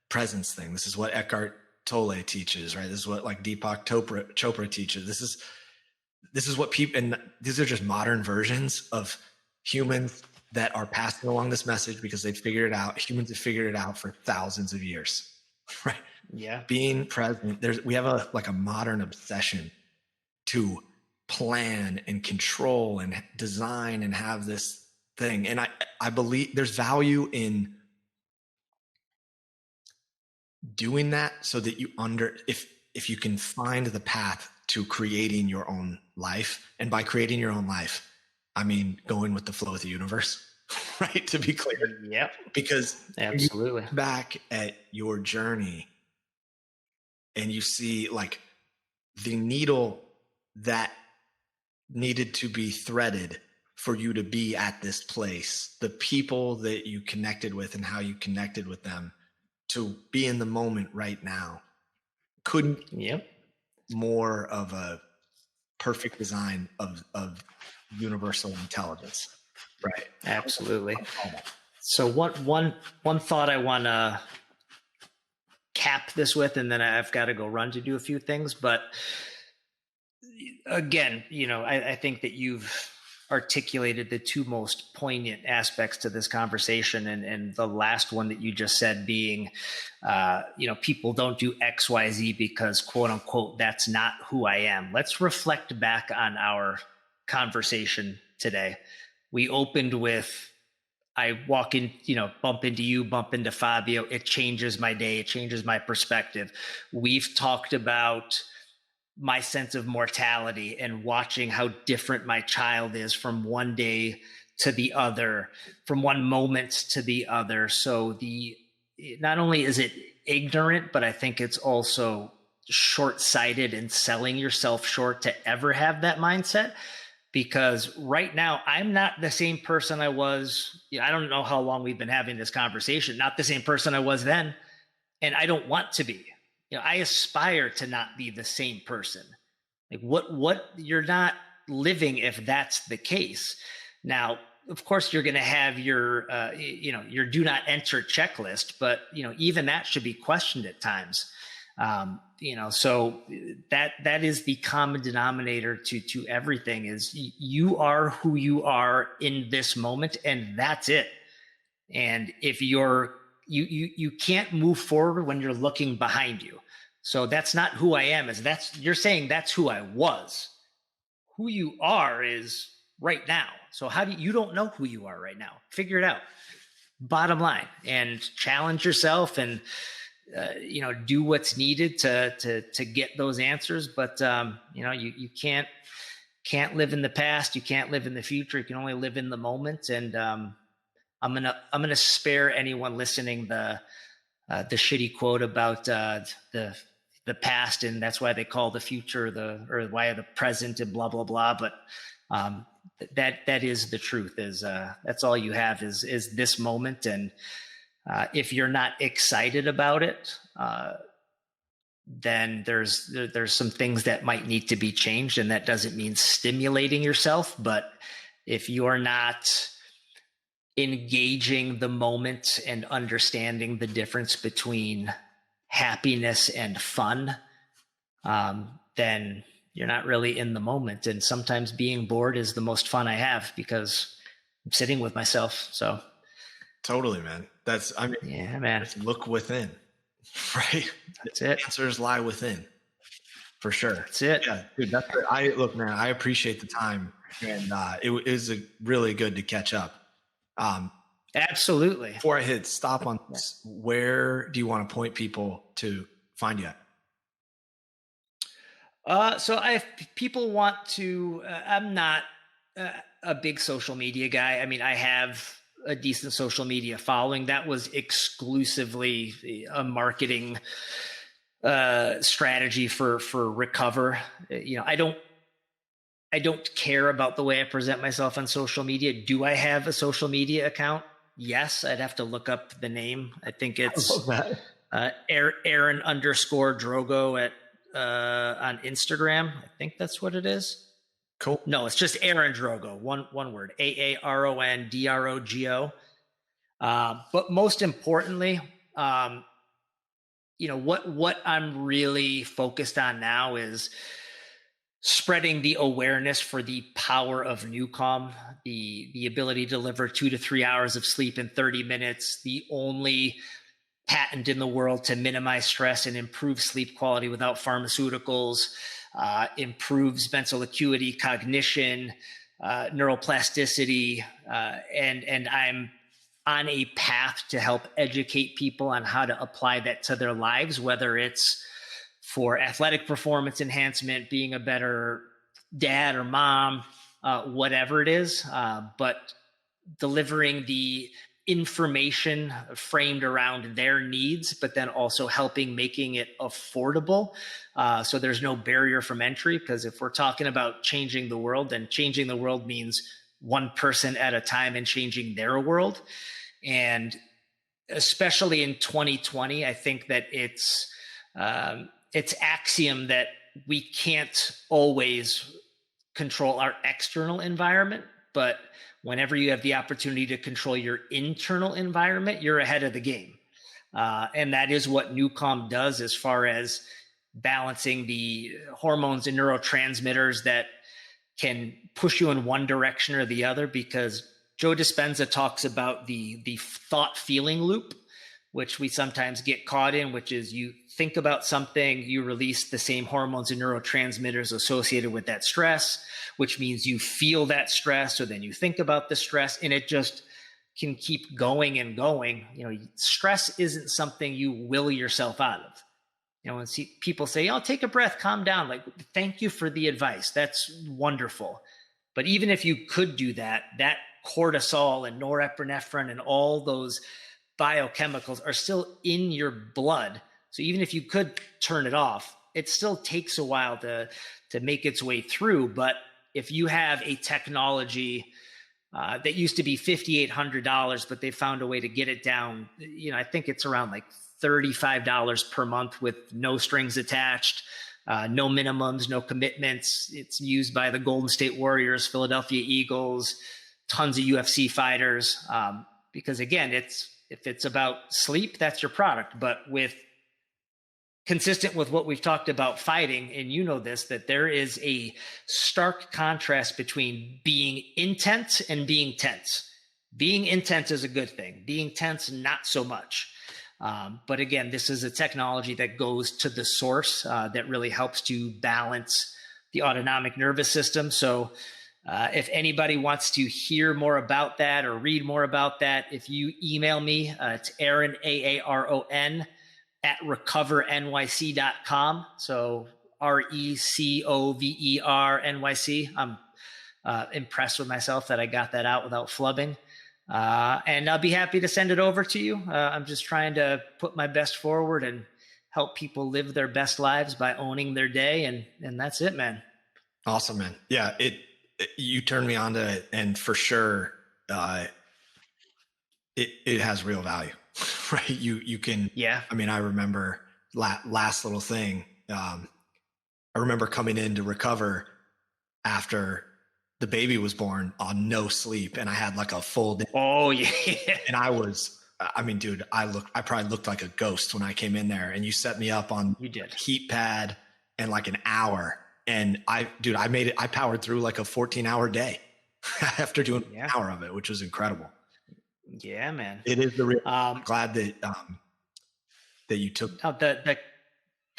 presence thing. This is what Eckhart Tolle teaches, right? This is what like Deepak Chopra teaches. This is what people, and these are just modern versions of humans that are passing along this message because they've figured it out. Humans have figured it out for thousands of years, right? Yeah. Being present. We have a modern obsession to plan and control and design and have this thing. And I believe there's value in doing that so that if you can find the path to creating your own life. And by creating your own life, I mean going with the flow of the universe, right? To be clear. Yep. Because absolutely, you look back at your journey and you see like the needle that needed to be threaded for you to be at this place, the people that you connected with and how you connected with them to be in the moment right now, couldn't more of a perfect design of universal intelligence, right? Absolutely. So one thought I want to cap this with, and then I've got to go run to do a few things. But again, I think that you've articulated the two most poignant aspects to this conversation. And the last one that you just said being, people don't do X, Y, Z because quote unquote, that's not who I am. Let's reflect back on our conversation today. We opened with, I walk in, bump into you, bump into Fabio. It changes my day. It changes my perspective. We've talked about my sense of mortality and watching how different my child is from one day to the other, from one moment to the other. So not only is it ignorant, but I think it's also short-sighted and selling yourself short to ever have that mindset. Because right now, I'm not the same person I was. I don't know how long we've been having this conversation. Not the same person I was then. And I don't want to be. I aspire to not be the same person. Like what you're not living if that's the case. Now, of course, you're going to have your, your do not enter checklist, but, even that should be questioned at times. So that is the common denominator to everything is you are who you are in this moment, and that's it. And if you can't move forward when you're looking behind you. So that's not who I am. You're saying that's who I was. Who you are is right now. So you don't know who you are right now. Figure it out. Bottom line, and challenge yourself and, do what's needed to get those answers. But, you can't live in the past. You can't live in the future. You can only live in the moment. And, I'm going to spare anyone listening the shitty quote about, the past, and that's why they call the future or why the present and blah, blah, blah. But, that is the truth is, that's all you have is this moment. And, if you're not excited about it, then there's some things that might need to be changed. And that doesn't mean stimulating yourself, but if you're not engaging the moment and understanding the difference between happiness and fun, then you're not really in the moment. And sometimes being bored is the most fun I have because I'm sitting with myself. So totally, man. Yeah, man. Look within, right? That's it. Answers lie within, for sure. That's it. Yeah, dude. That's it. Look, man. I appreciate the time, and it is really good to catch up. Absolutely. Before I hit stop on this, where do you want to point people to find you at? So if people want to, I'm not a big social media guy. I mean, I have a decent social media following. That was exclusively a marketing strategy for Recover. I don't care about the way I present myself on social media. Do I have a social media account? Yes, I'd have to look up the name. I think it's Aaron _Drogo on Instagram. I think that's what it is. Cool. No, it's just Aaron Drogo. One word. AARONDROGO. But most importantly, what I'm really focused on now is spreading the awareness for the power of NewCalm, the ability to deliver 2 to 3 hours of sleep in 30 minutes, the only patent in the world to minimize stress and improve sleep quality without pharmaceuticals, improves mental acuity, cognition, neuroplasticity, and I'm on a path to help educate people on how to apply that to their lives, whether it's for athletic performance enhancement, being a better dad or mom, whatever it is, but delivering the information framed around their needs, but then also making it affordable. So there's no barrier from entry, because if we're talking about changing the world, then changing the world means one person at a time and changing their world. And especially in 2020, I think that it's axiom that we can't always control our external environment, but whenever you have the opportunity to control your internal environment, you're ahead of the game. And that is what NewCalm does as far as balancing the hormones and neurotransmitters that can push you in one direction or the other, because Joe Dispenza talks about the thought feeling loop, which we sometimes get caught in, which is you think about something, you release the same hormones and neurotransmitters associated with that stress, which means you feel that stress, or then you think about the stress, and it just can keep going and going. Stress isn't something you will yourself out of. When people say, "Oh, take a breath, calm down," like, thank you for the advice. That's wonderful. But even if you could do that, that cortisol and norepinephrine and all those biochemicals are still in your blood. So even if you could turn it off, it still takes a while to make its way through. But if you have a technology that used to be $5,800, but they found a way to get it down, I think it's around like $35 per month with no strings attached, No minimums, no commitments. It's used by the Golden State Warriors, Philadelphia Eagles, tons of UFC fighters. Because again, if it's about sleep, that's your product. But consistent with what we've talked about fighting, and you know this, that there is a stark contrast between being intense and being tense. Being intense is a good thing. Being tense, not so much. But again, this is a technology that goes to the source that really helps to balance the autonomic nervous system. So if anybody wants to hear more about that or read more about that, if you email me, it's Aaron, Aaron, at recovernyc.com. So RECOVERNYC. I'm impressed with myself that I got that out without flubbing. And I'll be happy to send it over to you. I'm just trying to put my best forward and help people live their best lives by owning their day. And that's it, man. Awesome, man. Yeah. You turned me on to it, and for sure, it has real value, right? You can, yeah. I mean, I remember last little thing. I remember coming in to recover after the baby was born on no sleep, and I had like a full day. Oh yeah. And I mean, dude, I probably looked like a ghost when I came in there, and you set me up on you did heat pad in like an hour. And I made it. I powered through like a 14-hour day after doing an hour of it, which was incredible. Yeah, man. It is the real. Glad that you took. The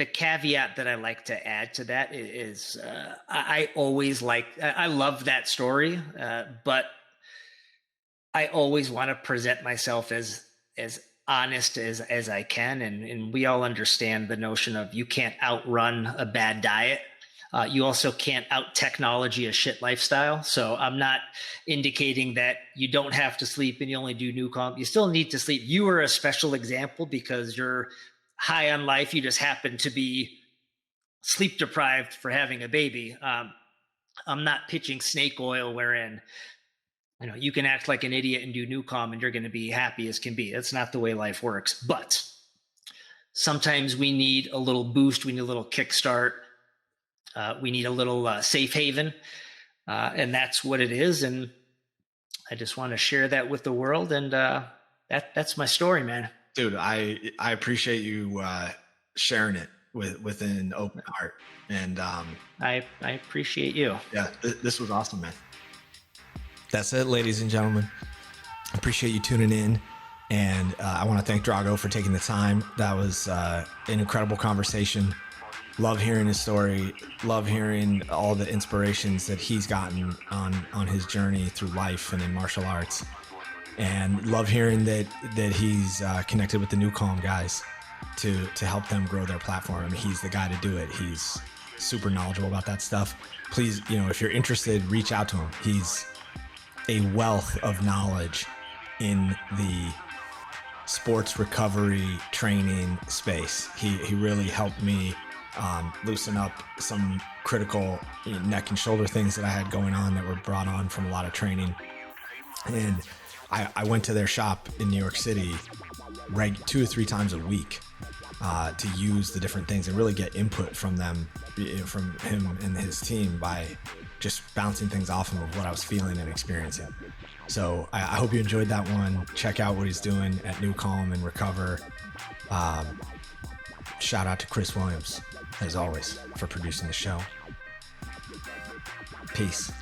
caveat that I like to add to that is I always I love that story, but I always want to present myself as honest as I can, and we all understand the notion of you can't outrun a bad diet. You also can't out technology a shit lifestyle. So I'm not indicating that you don't have to sleep and you only do new comp. You still need to sleep. You are a special example because you're high on life. You just happen to be sleep deprived for having a baby. I'm not pitching snake oil wherein, you can act like an idiot and do new com and you're going to be happy as can be. That's not the way life works. But sometimes we need a little boost. We need a little kickstart. We need a little safe haven, and that's what it is. And I just want to share that with the world. And that's my story, man. Dude, I appreciate you sharing it with an open heart. And I appreciate you. Yeah, this was awesome, man. That's it, ladies and gentlemen. I appreciate you tuning in. And I want to thank Drogo for taking the time. That was an incredible conversation. Love hearing his story. Love hearing all the inspirations that he's gotten on his journey through life and in martial arts. And love hearing that he's connected with the New Calm guys to help them grow their platform. I mean, he's the guy to do it. He's super knowledgeable about that stuff. Please, if you're interested, reach out to him. He's a wealth of knowledge in the sports recovery training space. He really helped me loosen up some critical neck and shoulder things that I had going on that were brought on from a lot of training. And I went to their shop in New York City 2 or 3 times a week to use the different things and really get input from them, from him and his team, by just bouncing things off him of what I was feeling and experiencing. So I hope you enjoyed that one. Check out what he's doing at New Calm and Recover. Shout out to Chris Williams, as always, for producing the show. Peace.